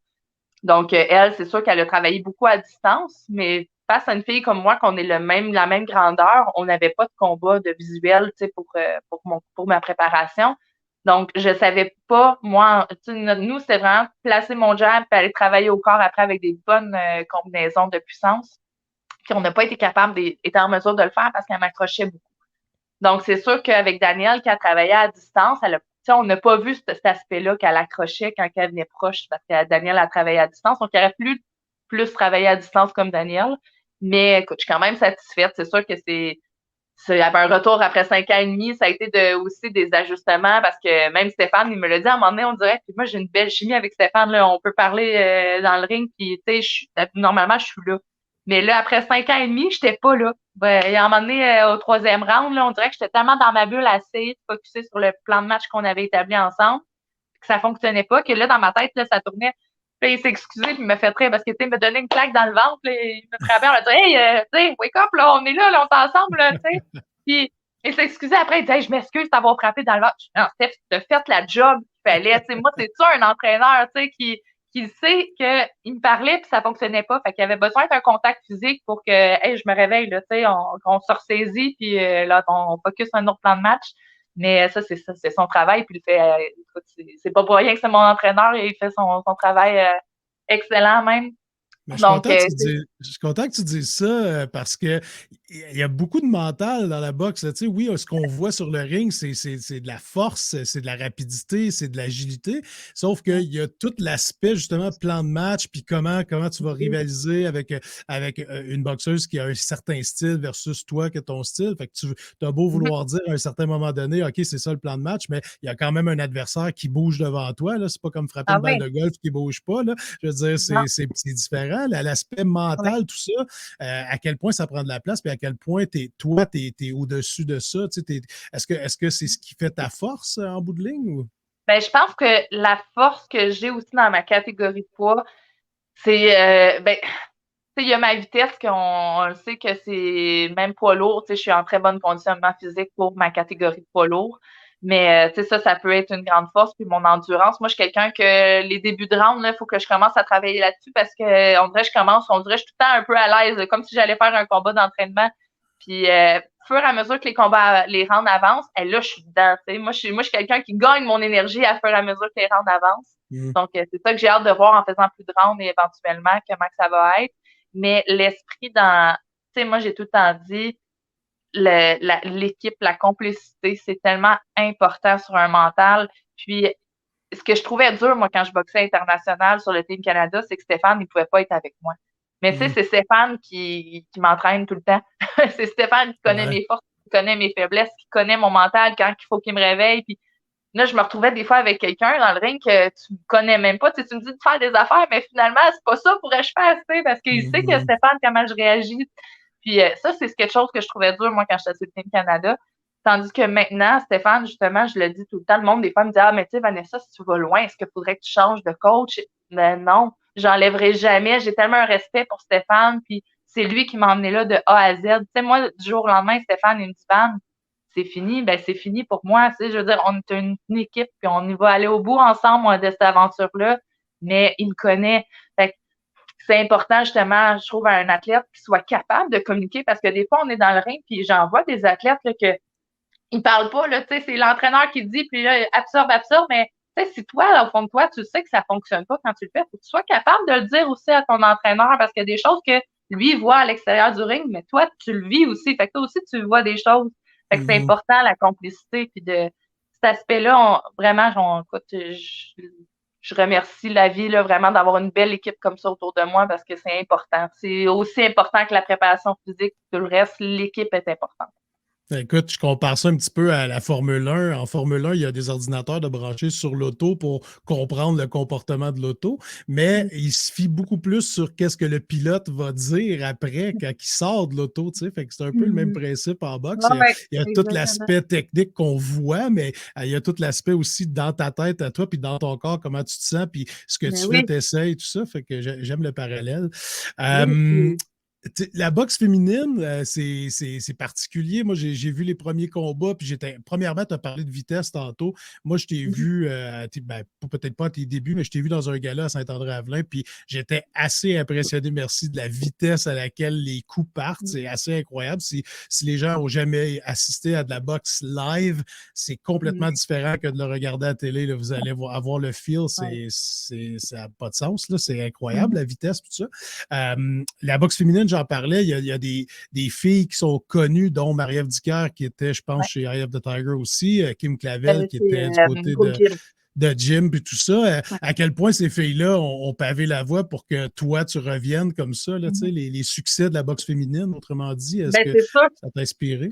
B: Donc, elle, c'est sûr qu'elle a travaillé beaucoup à distance, mais face à une fille comme moi, qu'on est la même grandeur, on n'avait pas de combat de visuel, tu sais, pour ma préparation. Donc, je savais pas, moi, tu sais, nous, c'était vraiment placer mon jab et aller travailler au corps après avec des bonnes combinaisons de puissance. Puis on n'a pas été capable d'être en mesure de le faire parce qu'elle m'accrochait beaucoup. Donc, c'est sûr qu'avec Danielle, qui a travaillé à distance, on n'a pas vu cet aspect-là qu'elle accrochait quand elle venait proche, parce que Danielle a travaillé à distance. Donc, il aurait plus travailler à distance comme Danielle. Mais écoute, je suis quand même satisfaite. C'est sûr que c'est un retour après 5 ans et demi, ça a été aussi des ajustements parce que même Stéphane, il me l'a dit à un moment donné, on dirait, puis moi j'ai une belle chimie avec Stéphane, là, on peut parler dans le ring, puis tu sais, normalement je suis là. Mais là, après 5 ans et demi, j'étais pas là. Ben, et à un moment donné, au troisième round, là, on dirait que j'étais tellement dans ma bulle à essayer de focusser sur le plan de match qu'on avait établi ensemble, que ça fonctionnait pas, que là, dans ma tête, là, ça tournait. Puis il s'est excusé, puis il me fait très parce que, tu sais, il me donnait une claque dans le ventre, là, il me frappait, on a dit, hey, tu sais, wake up, là, on est là, on est ensemble, là, tu sais. Puis il s'est excusé après, il dit, hey, je m'excuse d'avoir frappé dans le ventre. Non, Steph, tu as fait la job qu'il fallait, tu sais. Moi, c'est ça, un entraîneur, tu sais, qui sait qu'il me parlait, puis ça fonctionnait pas. Fait qu'il avait besoin d'un contact physique pour que, hey, je me réveille, là, tu sais, on se ressaisit, puis là, on focus sur un autre plan de match. Mais ça, c'est son travail. Puis il fait, écoute, c'est pas pour rien que c'est mon entraîneur et il fait son travail excellent même.
A: Mais
B: Donc,
A: je suis content que tu dises ça parce que il y a beaucoup de mental dans la boxe. Tu sais, oui, ce qu'on voit sur le ring, c'est de la force, c'est de la rapidité, c'est de l'agilité. Sauf qu'il y a tout l'aspect, justement, plan de match, puis comment tu vas rivaliser avec une boxeuse qui a un certain style versus toi qui a ton style. Fait que tu as beau vouloir dire à un certain moment donné, OK, c'est ça le plan de match, mais il y a quand même un adversaire qui bouge devant toi. Là. C'est pas comme frapper
B: ah
A: une balle
B: oui,
A: de golf qui bouge pas. Là. Je veux dire,
B: non,
A: c'est différent. L'aspect
B: ouais.
A: mental, tout ça, à quel point ça prend de la place, puis à quel point toi, tu es au-dessus de ça. Tu sais, est-ce que c'est ce qui fait ta force en bout de ligne? Ou?
B: Ben, je pense que la force que j'ai aussi dans ma catégorie de poids, c'est, ben, tu sais, il y a ma vitesse on le sait que c'est même poids lourd. Tu sais, je suis en très bonne conditionnement physique pour ma catégorie de poids lourd. Mais tu sais, ça peut être une grande force. Puis mon endurance, moi, je suis quelqu'un que les débuts de round, il faut que je commence à travailler là-dessus parce que on dirait, je suis tout le temps un peu à l'aise, comme si j'allais faire un combat d'entraînement. Puis au fur et à mesure que les rounds avancent, là, je suis dedans. Tu sais. Moi, je suis quelqu'un qui gagne mon énergie à fur et à mesure que les rounds avancent.
A: Mm.
B: Donc, c'est ça que j'ai hâte de voir en faisant plus de rounds et éventuellement comment que ça va être. Mais l'esprit tu sais, moi, j'ai tout le temps dit, l'équipe, la complicité, c'est tellement important sur un mental. Puis, ce que je trouvais dur, moi, quand je boxais international sur le Team Canada, c'est que Stéphane, il pouvait pas être avec moi. Mais tu sais,
A: Mm.
B: c'est Stéphane qui m'entraîne tout le temps. C'est Stéphane qui connaît
A: Ouais.
B: mes forces, qui connaît mes faiblesses, qui connaît mon mental quand il faut qu'il me réveille. Puis là, je me retrouvais des fois avec quelqu'un dans le ring que tu ne connais même pas. Tu sais, tu me dis de faire des affaires, mais finalement, c'est pas ça pourrais-je faire, tu sais, parce qu'il sait que
A: Mm.
B: Stéphane, comment je réagis. Puis ça, c'est quelque chose que je trouvais dur, moi, quand j'étais sur le Team Canada. Tandis que maintenant, Stéphane, justement, je le dis tout le temps, le monde, des fois, me dit, ah, mais tu sais, Vanessa, si tu vas loin, est-ce qu'il faudrait que tu changes de coach? Mais non, j'enlèverai jamais. J'ai tellement un respect pour Stéphane, puis c'est lui qui m'a emmené là de A à Z. Tu sais, moi, du jour au lendemain, Stéphane, il me dit, Van, c'est fini, ben c'est fini pour moi. Tu sais, je veux dire, on est une équipe, puis on y va aller au bout ensemble moi, de cette aventure-là. Mais il me connaît. Fait que c'est important, justement, je trouve, à un athlète qui soit capable de communiquer parce que des fois, on est dans le ring, puis j'en vois des athlètes là, que ils parlent pas, là, tu sais, c'est l'entraîneur qui dit, puis là, absorbe, mais tu sais, si toi, là, au fond de toi, tu sais que ça fonctionne pas quand tu le fais, faut que tu sois capable de le dire aussi à ton entraîneur parce qu'il y a des choses que lui voit à l'extérieur du ring, mais toi, tu le vis aussi. Fait que toi aussi, tu vois des choses. Fait que c'est
A: Mm.
B: important, la complicité, puis de cet aspect-là, vraiment, écoute, je remercie la vie, là, vraiment, d'avoir une belle équipe comme ça autour de moi parce que c'est important. C'est aussi important que la préparation physique, tout le reste, l'équipe est importante.
A: Écoute, je compare ça un petit peu à la Formule 1. En Formule 1, il y a des ordinateurs de brancher sur l'auto pour comprendre le comportement de l'auto, mais il se fie beaucoup plus sur qu'est-ce que le pilote va dire après quand il sort de l'auto. Tu sais. Fait que c'est un peu le même principe en boxe.
B: Ouais,
A: Il y a tout
B: exactement.
A: l'aspect technique qu'on voit, mais il y a tout l'aspect aussi dans ta tête à toi, puis dans ton corps, comment tu te sens, puis ce que
B: Mais
A: tu fais,
B: oui,
A: t'essayes, tout ça. Fait que j'aime le parallèle.
B: oui,
A: Euh, la boxe féminine, c'est particulier. Moi, j'ai vu les premiers combats, puis premièrement, tu as parlé de vitesse tantôt. Moi, je t'ai vu, ben, peut-être pas à tes débuts, mais je t'ai vu dans un gala à Saint-André-Avelin, puis j'étais assez impressionné, merci, de la vitesse à laquelle les coups partent. C'est assez incroyable. Si les gens n'ont jamais assisté à de la boxe live, c'est complètement différent que de le regarder à la télé. Là. Vous allez avoir le feel, ça n'a pas de sens. C'est incroyable, la vitesse, tout ça. La boxe féminine, j'en parlais, il y a des filles qui sont connues, dont Marie-Ève Dicker, qui était, je pense,
B: Ouais.
A: chez Eye of the Tiger aussi, Kim Clavel, qui
B: C'est
A: était du côté
B: groupe gym.
A: de Jim, puis tout ça.
B: Ouais.
A: À quel point ces filles-là ont pavé la voie pour que toi, tu reviennes comme ça, là,
B: Mhm.
A: les succès de la boxe féminine, autrement dit, est-ce
B: Ben,
A: que
B: c'est sûr.
A: ça t'a inspiré?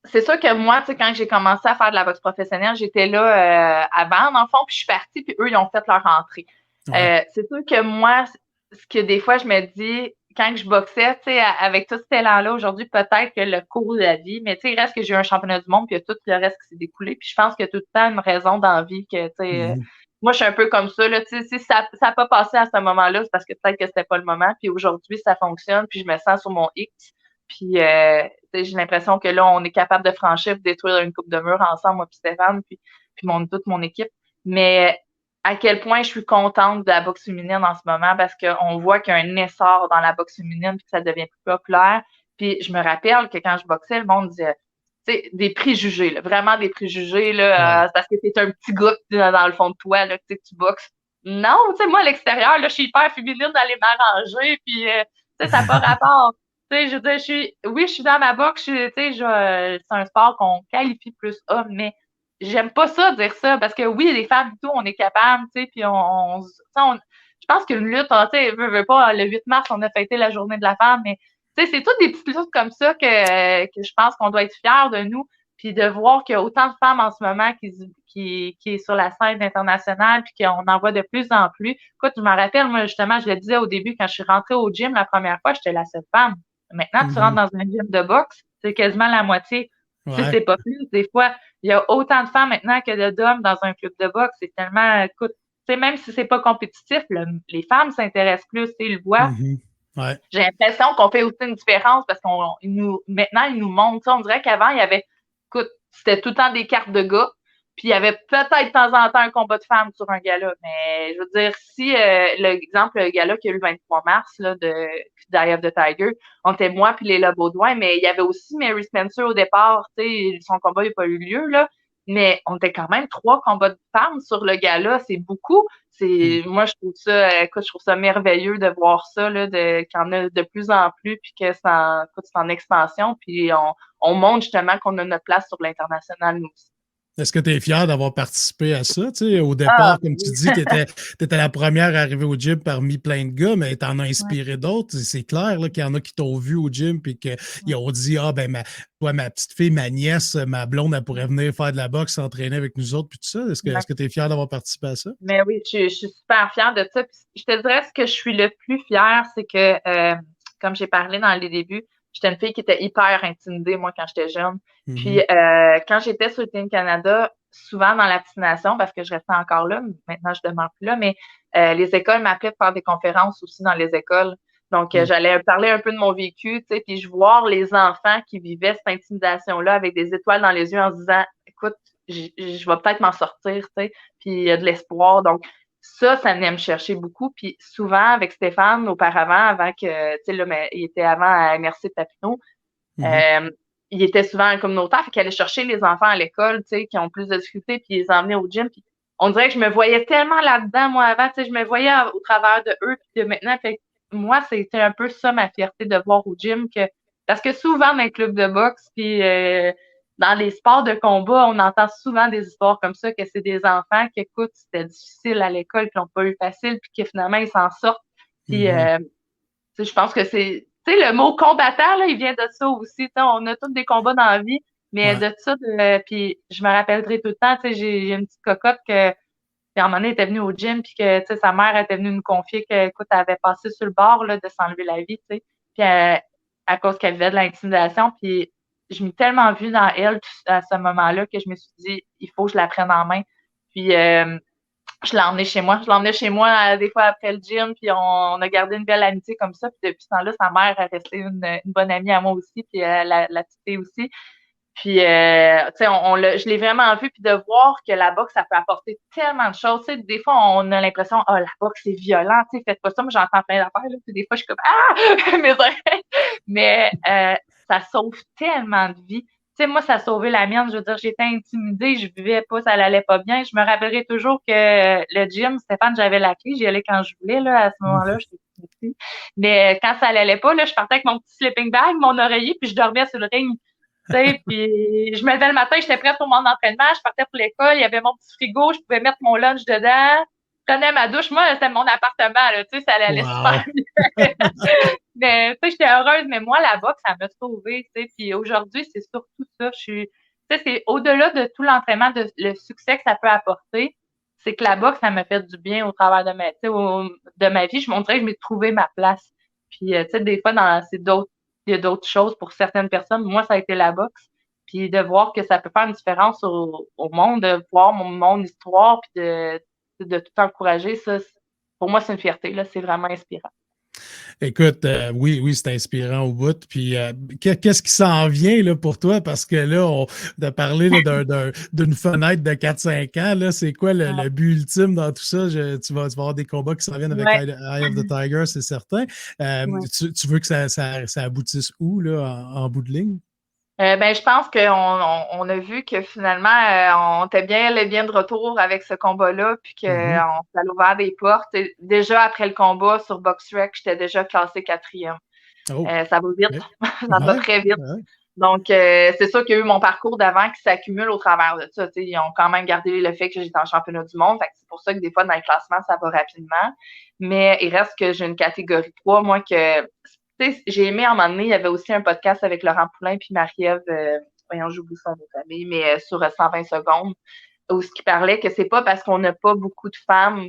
B: C'est sûr que moi, tu sais, quand j'ai commencé à faire de la boxe professionnelle, j'étais là avant, dans le fond, puis je suis partie, puis eux, ils ont fait leur entrée.
A: Ouais.
B: C'est sûr que moi, ce que des fois, je me dis, quand je boxais, tu sais, avec tout cet élan-là, aujourd'hui, peut-être que le cours de la vie, mais tu sais, il reste que j'ai eu un championnat du monde, puis il y a tout le reste qui s'est découlé. Puis je pense qu'il y a tout le temps une raison d'envie que, tu sais,
A: Mhm.
B: moi, je suis un peu comme ça, là, tu sais, si ça n'a pas passé à ce moment-là, c'est parce que peut-être que c'était pas le moment, puis aujourd'hui, ça fonctionne, puis je me sens sur mon X. Puis, j'ai l'impression que là, on est capable de franchir, de détruire une coupe de mur ensemble, moi puis Stéphane, puis toute mon équipe. Mais à quel point je suis contente de la boxe féminine en ce moment parce qu'on voit qu'il y a un essor dans la boxe féminine puis que ça devient plus populaire. Puis je me rappelle que quand je boxais, le monde disait, tu sais, des préjugés, là, vraiment des préjugés, là,
A: Ouais.
B: parce que t'es un petit gars dans le fond de toi, là, que tu boxes. Non, tu sais, moi, à l'extérieur, là, je suis hyper féminine d'aller m'arranger, puis, tu sais, ça n'a pas rapport. Tu sais, je veux dire, oui, je suis dans ma boxe, tu sais, c'est un sport qu'on qualifie plus homme, mais j'aime pas ça dire ça, parce que oui, les femmes et tout, on est capable, tu sais, puis je pense qu'une lutte, tu sais, veux pas, le 8 mars, on a fêté la journée de la femme, mais tu sais, c'est toutes des petites luttes comme ça que je pense qu'on doit être fiers de nous, puis de voir qu'il y a autant de femmes en ce moment qui est sur la scène internationale, puis qu'on en voit de plus en plus. Écoute, je me rappelle, moi, justement, je le disais au début, quand je suis rentrée au gym la première fois, j'étais la seule femme. Maintenant, tu rentres
A: Mhm.
B: dans un gym de boxe, c'est quasiment la moitié. Si
A: Ouais.
B: c'est pas plus, des fois, il y a autant de femmes maintenant que d'hommes dans un club de boxe. C'est tellement, écoute, tu sais, même si c'est pas compétitif, les femmes s'intéressent plus, ils le voient.
A: Mhm. Ouais.
B: J'ai l'impression qu'on fait aussi une différence parce maintenant, ils nous montrent ça. On dirait qu'avant, il y avait, écoute, c'était tout le temps des cartes de gars. Puis il y avait peut-être de temps en temps un combat de femmes sur un gala. Mais je veux dire, si l'exemple, le gala qui a eu le 23 mars là, d'Eye of the Tiger, on était moi puis Léla Baudouin, mais il y avait aussi Mary Spencer au départ. Tu sais, son combat n'a pas eu lieu, là. Mais on était quand même 3 combats de femmes sur le gala. C'est beaucoup.
A: Mhm.
B: Moi, écoute, je trouve ça merveilleux de voir ça, là, qu'il y en a de plus en plus, puis que c'est en expansion, puis on montre justement qu'on a notre place sur l'international, nous aussi.
A: Est-ce que tu es fier d'avoir participé à ça? Tu sais, au
B: Ah,
A: départ,
B: ben
A: comme tu
B: oui.
A: dis, tu étais, la première à arriver au gym parmi plein de gars, mais tu en as
B: Ouais,
A: inspiré d'autres. C'est clair là, qu'il y en a qui t'ont vu au gym et qu'ils
B: ouais.
A: ont dit ah, ben, toi, ma petite fille, ma nièce, ma blonde, elle pourrait venir faire de la boxe, s'entraîner avec nous autres, puis tout ça.
B: Ouais.
A: Est-ce que tu es fier d'avoir participé à ça?
B: Mais oui, je suis super fière de ça. Puis je te dirais, ce que je suis le plus fière, c'est que, comme j'ai parlé dans les débuts, j'étais une fille qui était hyper intimidée, moi, quand j'étais jeune. Puis,
A: Mhm.
B: quand j'étais sur le Team Canada, souvent dans la destination, parce que je restais encore là, maintenant je demeure plus là, mais les écoles m'appelaient pour faire des conférences aussi dans les écoles. Donc,
A: Mhm.
B: j'allais parler un peu de mon vécu, tu sais, puis je voir les enfants qui vivaient cette intimidation-là avec des étoiles dans les yeux en se disant, écoute, je vais peut-être m'en sortir, tu sais, puis il y a de l'espoir. Donc, ça venait me chercher beaucoup. Puis souvent, avec Stéphane, auparavant, avant que, tu sais, là, mais il était avant à MRC Papineau,
A: Mhm.
B: euh, il était souvent un communautaire, fait qu'il allait chercher les enfants à l'école, tu sais, qui ont plus de difficultés, puis il les emmenait au gym. Puis on dirait que je me voyais tellement là-dedans, moi, avant, tu sais, je me voyais au travers de eux, puis de maintenant, fait que moi, c'était un peu ça, ma fierté de voir au gym, parce que souvent, dans les clubs de boxe, puis dans les sports de combat, on entend souvent des histoires comme ça, que c'est des enfants qui, écoute, c'était difficile à l'école, puis n'ont pas eu facile, puis que finalement, ils s'en sortent. Puis,
A: Mhm.
B: je pense que tu sais, le mot combattant, là, il vient de ça aussi. Tu sais, on a tous des combats dans la vie, mais
A: Ouais.
B: de ça, puis je me rappellerai tout le temps, tu sais, j'ai une petite cocotte puis à un moment donné, elle était venue au gym, puis que, tu sais, sa mère était venue nous confier que, écoute, elle avait passé sur le bord, là, de s'enlever la vie, tu sais, puis à cause qu'elle vivait de l'intimidation, puis je m'ai tellement vue dans elle à ce moment-là que je me suis dit, il faut que je la prenne en main. Puis, je l'ai emmenée chez moi. Je l'emmenais chez moi des fois après le gym, puis on a gardé une belle amitié comme ça. Puis depuis ce temps-là, sa mère est restée une bonne amie à moi aussi, puis la petite fille aussi. Puis, tu sais, je l'ai vraiment vu, puis de voir que la boxe, ça peut apporter tellement de choses. Tu sais, des fois, on a l'impression, oh, la boxe, c'est violent, tu sais, faites pas ça. Moi, j'entends plein d'affaires, là. Puis des fois, je suis comme, ah! Mes oreilles. Mais ça sauve tellement de vies. sais, moi, ça a sauvé la mienne. Je veux dire, j'étais intimidée, je vivais pas, ça allait pas bien. Je me rappellerai toujours que le gym, Stéphane, j'avais la clé, j'y allais quand je voulais, là, à ce moment-là, j'étais petite. Mais quand ça allait pas, là, je partais avec mon petit sleeping bag, mon oreiller, puis je dormais sur le ring. Tu sais, puis je me levais le matin, j'étais prête pour mon entraînement, je partais pour l'école, il y avait mon petit frigo, je pouvais mettre mon lunch dedans, je prenais ma douche. Moi, c'était mon appartement, là, tu sais, ça allait super
A: Wow!
B: bien. Mais, tu sais, j'étais heureuse, mais moi, la boxe, ça m'a sauvée, tu sais. Puis aujourd'hui, c'est surtout ça. Tu sais, c'est au-delà de tout l'entraînement, de le succès que ça peut apporter, c'est que la boxe, ça m'a fait du bien au travers de ma, tu sais, de ma vie. Je montrais que je m'ai trouvé ma place. Puis, tu sais, des fois, il y a d'autres choses pour certaines personnes. Moi, ça a été la boxe. Puis de voir que ça peut faire une différence au monde, de voir mon histoire, puis de tout encourager, ça, pour moi, c'est une fierté, là. C'est vraiment inspirant.
A: Écoute, oui, oui, c'est inspirant au bout. Puis, qu'est-ce qui s'en vient là, pour toi? Parce que là, on a parlé là, d'une fenêtre de 4-5 ans. Là, c'est quoi le but ultime dans tout ça? Tu vas avoir des combats qui s'en viennent avec
B: Ouais.
A: Eye of the Tiger, c'est certain.
B: Ouais.
A: Tu veux que ça aboutisse où, là, en bout de ligne?
B: Ben, je pense qu'on a vu que finalement, on était bien de retour avec ce combat-là, puis que
A: Mhm.
B: ça a ouvert des portes. Et déjà après le combat sur BoxRec, j'étais déjà classée 4e.
A: Oh,
B: Ça va vite,
A: OK.
B: ça va
A: Ouais,
B: très vite.
A: ouais.
B: Donc, c'est sûr qu'il y a eu mon parcours d'avant qui s'accumule au travers de ça. T'sais, ils ont quand même gardé le fait que j'étais en championnat du monde. Fait que c'est pour ça que des fois, dans le classement, ça va rapidement. Mais il reste que j'ai une catégorie 3, moi, que j'ai aimé à un moment donné, il y avait aussi un podcast avec Laurent Poulain puis Marie-Ève, voyons, j'oublie son nom de famille, mais sur 120 secondes, où ce qui parlait que c'est pas parce qu'on n'a pas beaucoup de femmes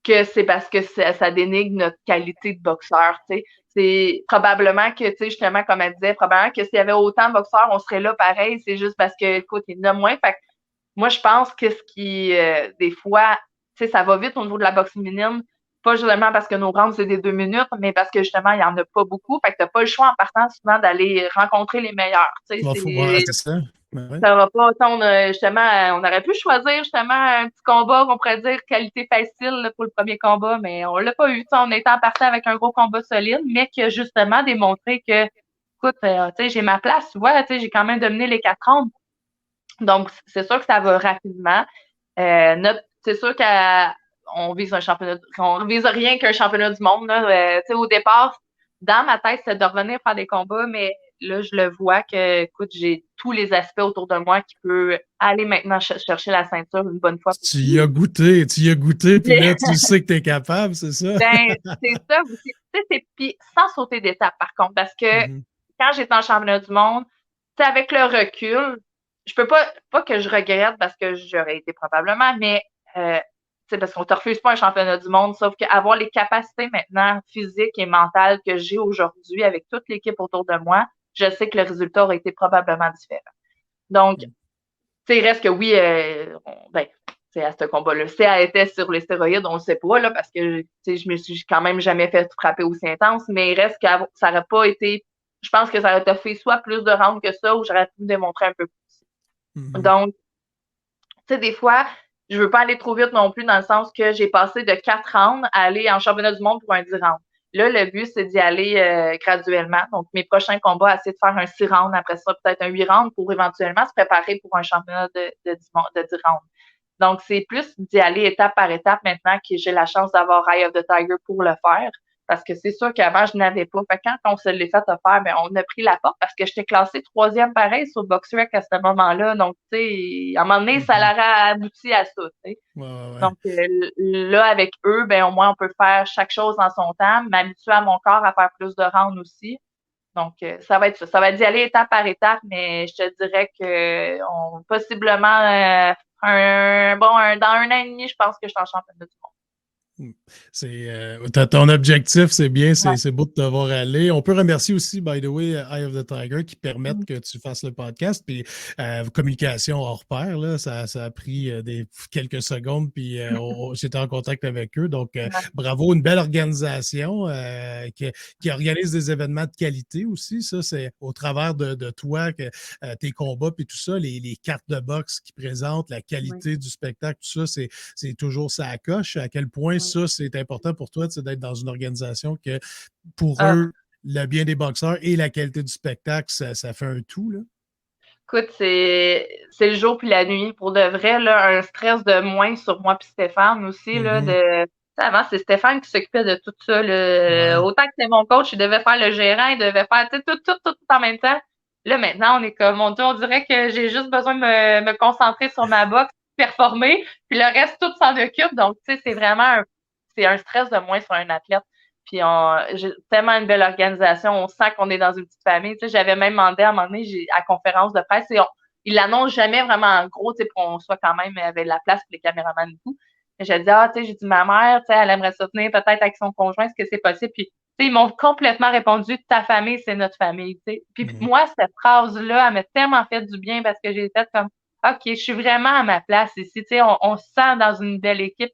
B: que c'est parce que ça dénigre notre qualité de boxeur, tu sais. C'est probablement que, tu sais, justement, comme elle disait, probablement que s'il y avait autant de boxeurs, on serait là pareil. C'est juste parce que, écoute, il y en a moins. Fait que moi, je pense que ce qui, des fois, tu sais, ça va vite au niveau de la boxe féminine. Pas justement parce que nos rounds, c'est des 2 minutes, mais parce que, justement, il y en a pas beaucoup. Fait que t'as pas le choix en partant souvent d'aller rencontrer les meilleurs. Tu sais,
A: Ouais, c'est ça. Ouais.
B: ça va pas. Justement, on aurait pu choisir justement un petit combat qu'on pourrait dire qualité facile là, pour le premier combat, mais on l'a pas eu. T'sais, on était en partant avec un gros combat solide, mais qui a justement démontré que, écoute, j'ai ma place, tu vois, j'ai quand même dominé les 4 rondes. Donc, c'est sûr que ça va rapidement. C'est sûr qu'on vise un championnat, on vise rien qu'un championnat du monde. Là. Au départ, dans ma tête, c'est de revenir faire des combats, mais là, je le vois que, écoute, j'ai tous les aspects autour de moi qui peut aller maintenant chercher la ceinture une bonne fois pour
A: Tu
B: toutes.
A: y as goûté, puis là, tu sais que tu es capable, c'est ça?
B: Ben, c'est ça aussi. Puis sans sauter d'étape, par contre, parce que
A: Mhm.
B: quand j'étais en championnat du monde, avec le recul, je peux pas que je regrette parce que j'aurais été probablement, mais parce qu'on te refuse pas un championnat du monde, sauf qu'avoir les capacités maintenant physiques et mentales que j'ai aujourd'hui avec toute l'équipe autour de moi, je sais que le résultat aurait été probablement différent. Donc, il reste que oui, ben, à ce combat-là. Si elle était sur les stéroïdes, on ne sait pas, là, parce que je me suis quand même jamais fait frapper aussi intense, mais il reste que ça n'aurait pas été. Je pense que ça aurait fait soit plus de rounds que ça, ou j'aurais pu démontrer un peu plus.
A: Mhm.
B: Donc, des fois, je veux pas aller trop vite non plus, dans le sens que j'ai passé de 4 rounds à aller en championnat du monde pour un 10 rounds. Là, le but, c'est d'y aller graduellement. Donc, mes prochains combats, essayer de faire un 6 rounds, après ça, peut-être un 8 rounds pour éventuellement se préparer pour un championnat de 10 rounds. Donc, c'est plus d'y aller étape par étape maintenant que j'ai la chance d'avoir Eye of the Tiger pour le faire. Parce que c'est sûr qu'avant, je n'avais pas. Fait que quand on se l'est fait offert, ben, on a pris la porte parce que j'étais classée 3e pareil sur BoxRec à ce moment-là. Donc, tu sais, à un moment donné, ça
A: Mhm.
B: l'aurait abouti à ça, tu sais.
A: Ouais, ouais, ouais.
B: Donc, là, avec eux, ben, au moins, on peut faire chaque chose en son temps, m'habituer à mon corps à faire plus de rounds aussi. Donc, ça va être ça. Ça va être d'y aller étape par étape, mais je te dirais que possiblement, dans un an et demi, je pense que je suis en championnat du
A: Ton objectif, c'est bien,
B: monde.
A: c'est beau de te voir aller. On peut remercier aussi, by the way, Eye of the Tiger qui permettent
B: Ouais.
A: que tu fasses le podcast. Puis communication hors pair, là, ça a pris quelques secondes, puis j'étais en contact avec eux. Donc,
B: Ouais.
A: bravo, une belle organisation qui organise des événements de qualité aussi. Ça, c'est au travers de toi, que tes combats, puis tout ça, les cartes de boxe qui présentent, la
B: Ouais.
A: qualité du spectacle, tout ça, c'est toujours ça coche. À quel point
B: Ouais.
A: ça, c'est important pour toi d'être dans une organisation que pour
B: Ah,
A: eux, le bien des boxeurs et la qualité du spectacle, ça fait un tout. Là.
B: Écoute, c'est le jour puis la nuit. Pour de vrai, là, un stress de moins sur moi puis Stéphane aussi, là,
A: Mhm.
B: de... Tu sais, avant, c'est Stéphane qui s'occupait de tout ça, là.
A: Ouais.
B: Autant que c'était mon coach, il devait faire le gérant, il devait faire, tu sais, tout en même temps. Là, maintenant, on est comme, mon Dieu, on dirait que j'ai juste besoin de me concentrer sur ma boxe, performer, puis le reste, tout s'en occupe. Donc, tu sais, c'est un stress de moins sur un athlète. Puis j'ai tellement une belle organisation, on sent qu'on est dans une petite famille. Tu sais, j'avais même demandé à un moment donné, à conférence de presse, ils l'annoncent jamais vraiment en gros, tu sais, pour qu'on soit quand même avec la place pour les caméramans et tout. Mais j'ai dit, tu sais, j'ai dit, ma mère, tu sais, elle aimerait se tenir peut-être avec son conjoint, est-ce que c'est possible? Puis, tu sais, ils m'ont complètement répondu, ta famille, c'est notre famille, tu sais. Puis
A: Mhm.
B: moi, cette phrase-là, elle m'a tellement fait du bien parce que j'ai été comme, OK, je suis vraiment à ma place ici, tu sais, on se sent dans une belle équipe,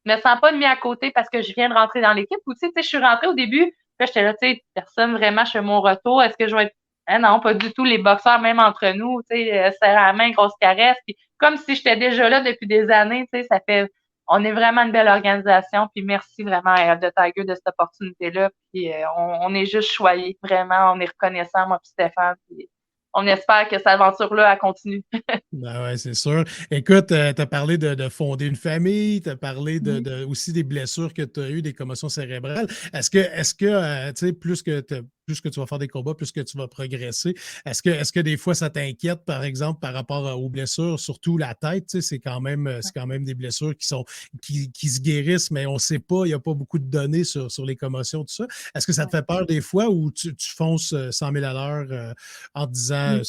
B: me sens pas de mis à côté parce que je viens de rentrer dans l'équipe. Ou tu sais, je suis rentrée au début, là, j'étais là, tu sais, personne vraiment chez mon retour. Est-ce que je vais être. Hein, non, pas du tout. Les boxeurs, même entre nous, tu sais, serre à la main, grosse caresse. Puis comme si j'étais déjà là depuis des années, tu sais, ça fait. On est vraiment une belle organisation. Puis merci vraiment à de Tiger de cette opportunité-là. Puis on est juste choyés. Vraiment, on est reconnaissant, moi puis Stéphane. Puis on espère que cette aventure-là, elle continue.
A: Ben ouais, c'est sûr. Écoute, tu as parlé de fonder une famille, tu as parlé aussi des blessures que tu as eues, des commotions cérébrales. Est-ce que tu sais, plus que tu vas faire des combats, plus que tu vas progresser, est-ce que des fois ça t'inquiète, par exemple, par rapport aux blessures, surtout la tête, tu sais, c'est quand même des blessures qui se guérissent, mais on ne sait pas, il n'y a pas beaucoup de données sur les commotions, tout ça. Est-ce que ça te fait peur des fois ou tu fonces 100 000 à l'heure en te disant
B: Ouais.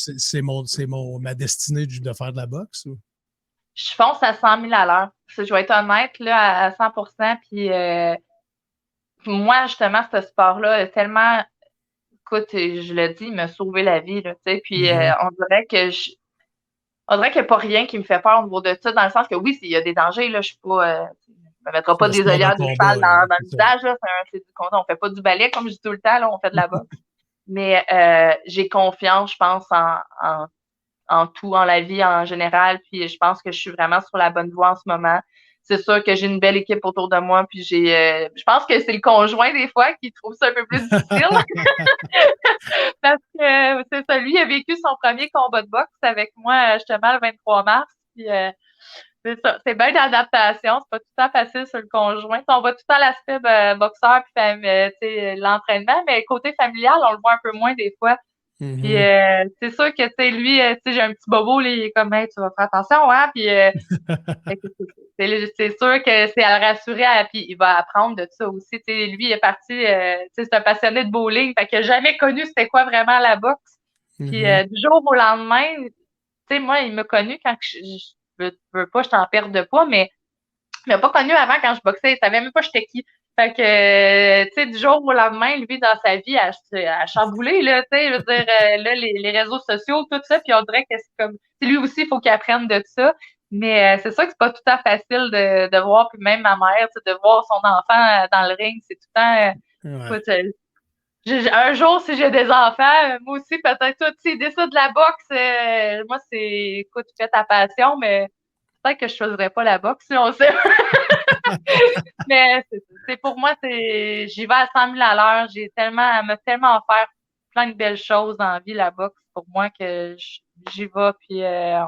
A: ma destinée de faire de la boxe? Ou?
B: Je fonce à 100 000 à l'heure. Je vais être honnête, là, à 100%. Puis moi, justement, ce sport-là est tellement, écoute, je le dis, il m'a sauvé la vie, là, tu sais. Puis
A: Mhm.
B: on dirait qu'il n'y a pas rien qui me fait peur au niveau de ça, dans le sens que oui, il y a des dangers, là, je suis pas, je me mettrai
A: C'est
B: pas
A: un
B: des
A: sport de
B: œillères de cheval
A: combat, là,
B: dans
A: c'est
B: le
A: ça.
B: visage, là, c'est du combat. On fait pas du ballet, comme je dis tout le temps, là, on fait de la boxe. Mais j'ai confiance, je pense, en tout, en la vie en général. Puis je pense que je suis vraiment sur la bonne voie en ce moment. C'est sûr que j'ai une belle équipe autour de moi. Puis je pense que c'est le conjoint des fois qui trouve ça un peu plus difficile parce que c'est ça. Lui il a vécu son premier combat de boxe avec moi justement le 23 mars. Puis c'est ça. C'est bien d'adaptation. C'est pas tout le temps facile sur le conjoint. On voit tout le temps l'aspect boxeur puis l'entraînement, mais côté familial, on le voit un peu moins des fois. Puis
A: Mhm.
B: c'est sûr que tu sais lui, tu sais j'ai un petit bobo là, il est comme hey, tu vas faire attention hein. Puis fait que c'est sûr que c'est à le rassurer, puis il va apprendre de ça aussi. Tu sais lui il est parti, tu sais c'est un passionné de bowling, fait qu'il a jamais connu c'était quoi vraiment la boxe. Puis
A: Mhm.
B: du jour au lendemain, tu sais moi il m'a connu quand je veux pas, j'étais en perte de poids, mais il m'a pas connu avant quand je boxais. Il savait même pas j'étais qui. Fait que, tu sais, du jour au lendemain, lui, dans sa vie, a chamboulé, là, tu sais, je veux dire, là, les réseaux sociaux, tout ça, puis on dirait que c'est comme, lui aussi, il faut qu'il apprenne de ça. Mais c'est sûr que c'est pas tout à fait facile de voir, puis même ma mère, tu sais, de voir son enfant dans le ring, c'est tout le temps,
A: Ouais.
B: écoute, un jour, si j'ai des enfants, moi aussi, peut-être, toi, tu sais, des ça de la boxe, moi, c'est, écoute, fais ta passion, mais peut-être que je choisirais pas la boxe, si on sait. Mais c'est pour moi, j'y vais à 100 000 à l'heure. Elle m'a tellement offert plein de belles choses dans la vie, la boxe, pour moi, que j'y vais, puis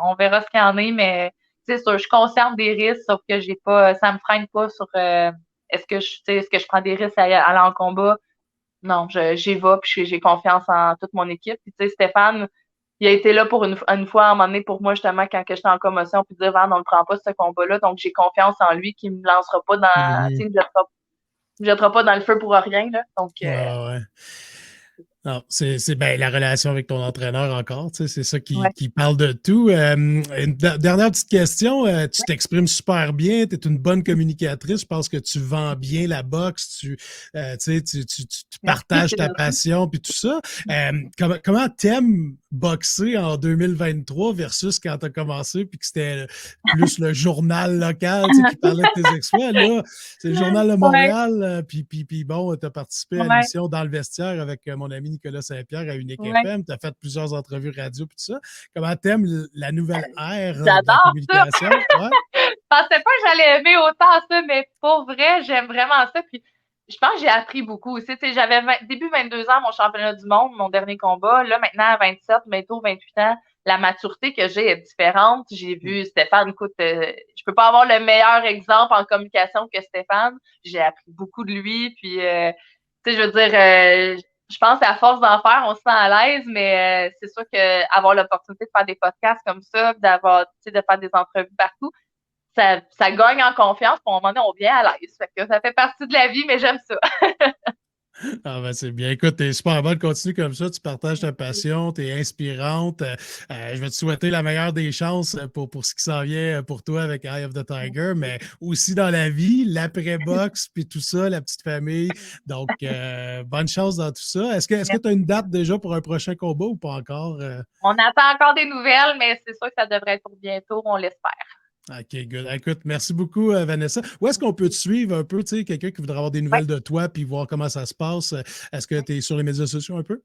B: on verra ce qu'il y en est, mais c'est sûr, je suis consciente des risques, sauf que ça me freine pas sur, est-ce que je prends des risques à aller en combat? Non, j'y vais, puis j'ai confiance en toute mon équipe. Puis, tu sais, Stéphane, il a été là pour une fois à un moment donné pour moi, justement, quand j'étais en commotion, puis dire, on ne le prend pas, ce combat-là. Donc, j'ai confiance en lui qui me lancera pas tu sais,
A: Mhm.
B: il me jettera pas dans le feu pour rien, là. Donc,
A: Ouais, ouais. Non, c'est ben, la relation avec ton entraîneur encore, tu sais, c'est ça qui,
B: ouais.
A: qui parle de tout. Dernière petite question, tu t'exprimes super bien, tu es une bonne communicatrice, je pense que tu vends bien la boxe, tu sais, tu
B: Merci,
A: partages
B: c'est
A: ta
B: gentil.
A: passion puis tout ça. Comment t'aimes boxer en 2023 versus quand tu as commencé puis que c'était plus le journal local, tu sais, qui parlait de tes exploits. Là, c'est le Journal de
B: Ouais,
A: Montréal. Puis bon, tu as participé à
B: ouais,
A: l'émission Dans le vestiaire avec mon ami Nicolas Saint-Pierre à Unique
B: ouais.
A: FM. Tu as fait plusieurs entrevues radio puis tout ça. Comment t'aimes la nouvelle ère de la
B: J'adore ça.
A: communication? Ouais.
B: Je pensais pas que j'allais aimer autant ça, mais pour vrai, j'aime vraiment ça. Puis je pense que j'ai appris beaucoup aussi. Tu sais, j'avais début 22 ans, mon championnat du monde, mon dernier combat. Là, maintenant, à 27, bientôt 28 ans. la maturité que j'ai est différente. J'ai vu Stéphane, écoute, je peux pas avoir le meilleur exemple en communication que Stéphane. J'ai appris beaucoup de lui, puis tu sais, je veux dire, je pense qu'à force d'en faire, on se sent à l'aise, mais c'est sûr que avoir l'opportunité de faire des podcasts comme ça, d'avoir, tu sais, de faire des entrevues partout, ça gagne en confiance, puis à un moment donné, on vient à l'aise. Fait que ça fait partie de la vie, mais j'aime ça.
A: Ah ben c'est bien. Écoute, t'es super bonne, continue comme ça, tu partages ta passion, t'es inspirante. Je vais te souhaiter la meilleure des chances pour ce qui s'en vient pour toi avec Eye of the Tiger, mais aussi dans la vie, l'après-boxe, puis tout ça, la petite famille. Donc, bonne chance dans tout ça. Est-ce que tu as une date déjà pour un prochain combat ou pas encore?
B: On attend encore des nouvelles, mais c'est sûr que ça devrait être pour bientôt, on l'espère.
A: OK, good. Écoute, merci beaucoup, Vanessa. Où est-ce qu'on peut te suivre un peu, tu sais, quelqu'un qui voudrait avoir des
B: Oui,
A: nouvelles de toi puis voir comment ça se passe? Est-ce que tu es sur les médias sociaux un peu?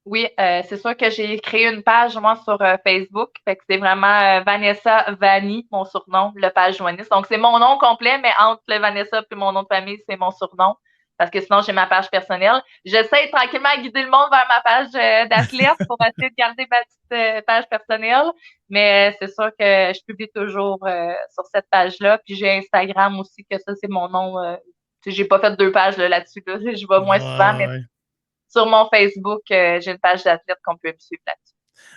B: oui, c'est sûr que j'ai créé une page, moi, sur Facebook. Fait que c'est vraiment Vanessa Vanni, mon surnom, le page joigniste. Donc, c'est mon nom complet, mais entre le Vanessa et mon nom de famille, c'est mon surnom. Parce que sinon, j'ai ma page personnelle. J'essaie tranquillement de guider le monde vers ma page d'athlète pour essayer de garder ma petite page personnelle. Mais c'est sûr que je publie toujours sur cette page-là. Puis j'ai Instagram aussi, que ça, c'est mon nom. Tu sais, j'ai pas fait deux pages là-dessus. Là. Je vais moins souvent, mais
A: Ouais.
B: sur mon Facebook, j'ai une page d'athlète qu'on peut me suivre là-dessus.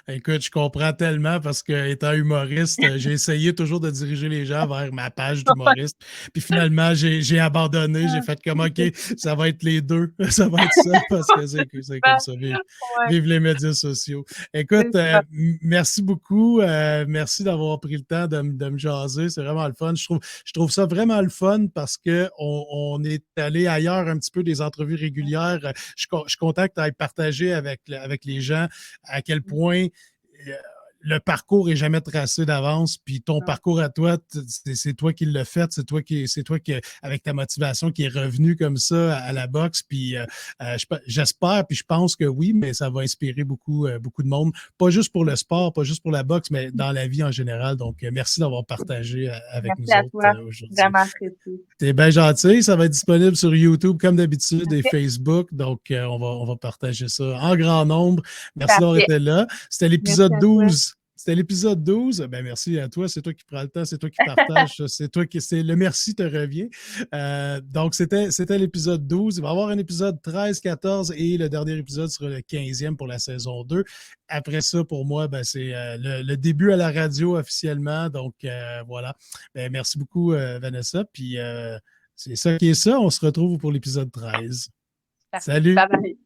A: Écoute, je comprends tellement parce que étant humoriste, j'ai essayé toujours de diriger les gens vers ma page d'humoriste. Puis finalement, j'ai abandonné. J'ai fait comme OK, ça va être les deux. Ça va être ça parce que c'est comme ça. Vive,
B: Ouais,
A: vive les médias sociaux. Écoute,
B: c'est ça.
A: merci beaucoup. Merci d'avoir pris le temps de me jaser. C'est vraiment le fun. Je trouve ça vraiment le fun parce qu'on est allé ailleurs un petit peu des entrevues régulières. Je suis content que tu ailles partager avec les gens à quel point le parcours est jamais tracé d'avance, puis ton
B: Non,
A: parcours à toi, c'est toi qui l'as fait, c'est toi qui, avec ta motivation, qui est revenu comme ça à la boxe, puis j'espère, puis je pense que oui, mais ça va inspirer beaucoup de monde, pas juste pour le sport, pas juste pour la boxe, mais dans la vie en général. Donc, merci d'avoir partagé avec
B: merci
A: nous
B: à
A: autres
B: toi.
A: aujourd'hui.
B: Vraiment apprécié.
A: T'es bien gentil. Ça va être disponible sur YouTube comme d'habitude et
B: OK,
A: Facebook. Donc, on va partager ça en grand nombre. Merci d'avoir
B: parfait.
A: été là. C'était
B: Merci
A: l'épisode
B: à toi.
A: 12. C'était l'épisode 12. Ben, merci à toi. C'est toi qui prends le temps. C'est toi qui partage. C'est toi qui. C'est le merci te revient. Donc, c'était l'épisode 12. Il va y avoir un épisode 13, 14 et le dernier épisode sera le 15e pour la saison 2. Après ça, pour moi, ben, c'est le début à la radio officiellement. Donc, voilà. Ben, merci beaucoup, Vanessa. Puis c'est ça qui est ça. On se retrouve pour l'épisode 13.
B: Parfait.
A: Salut!
B: Bye bye.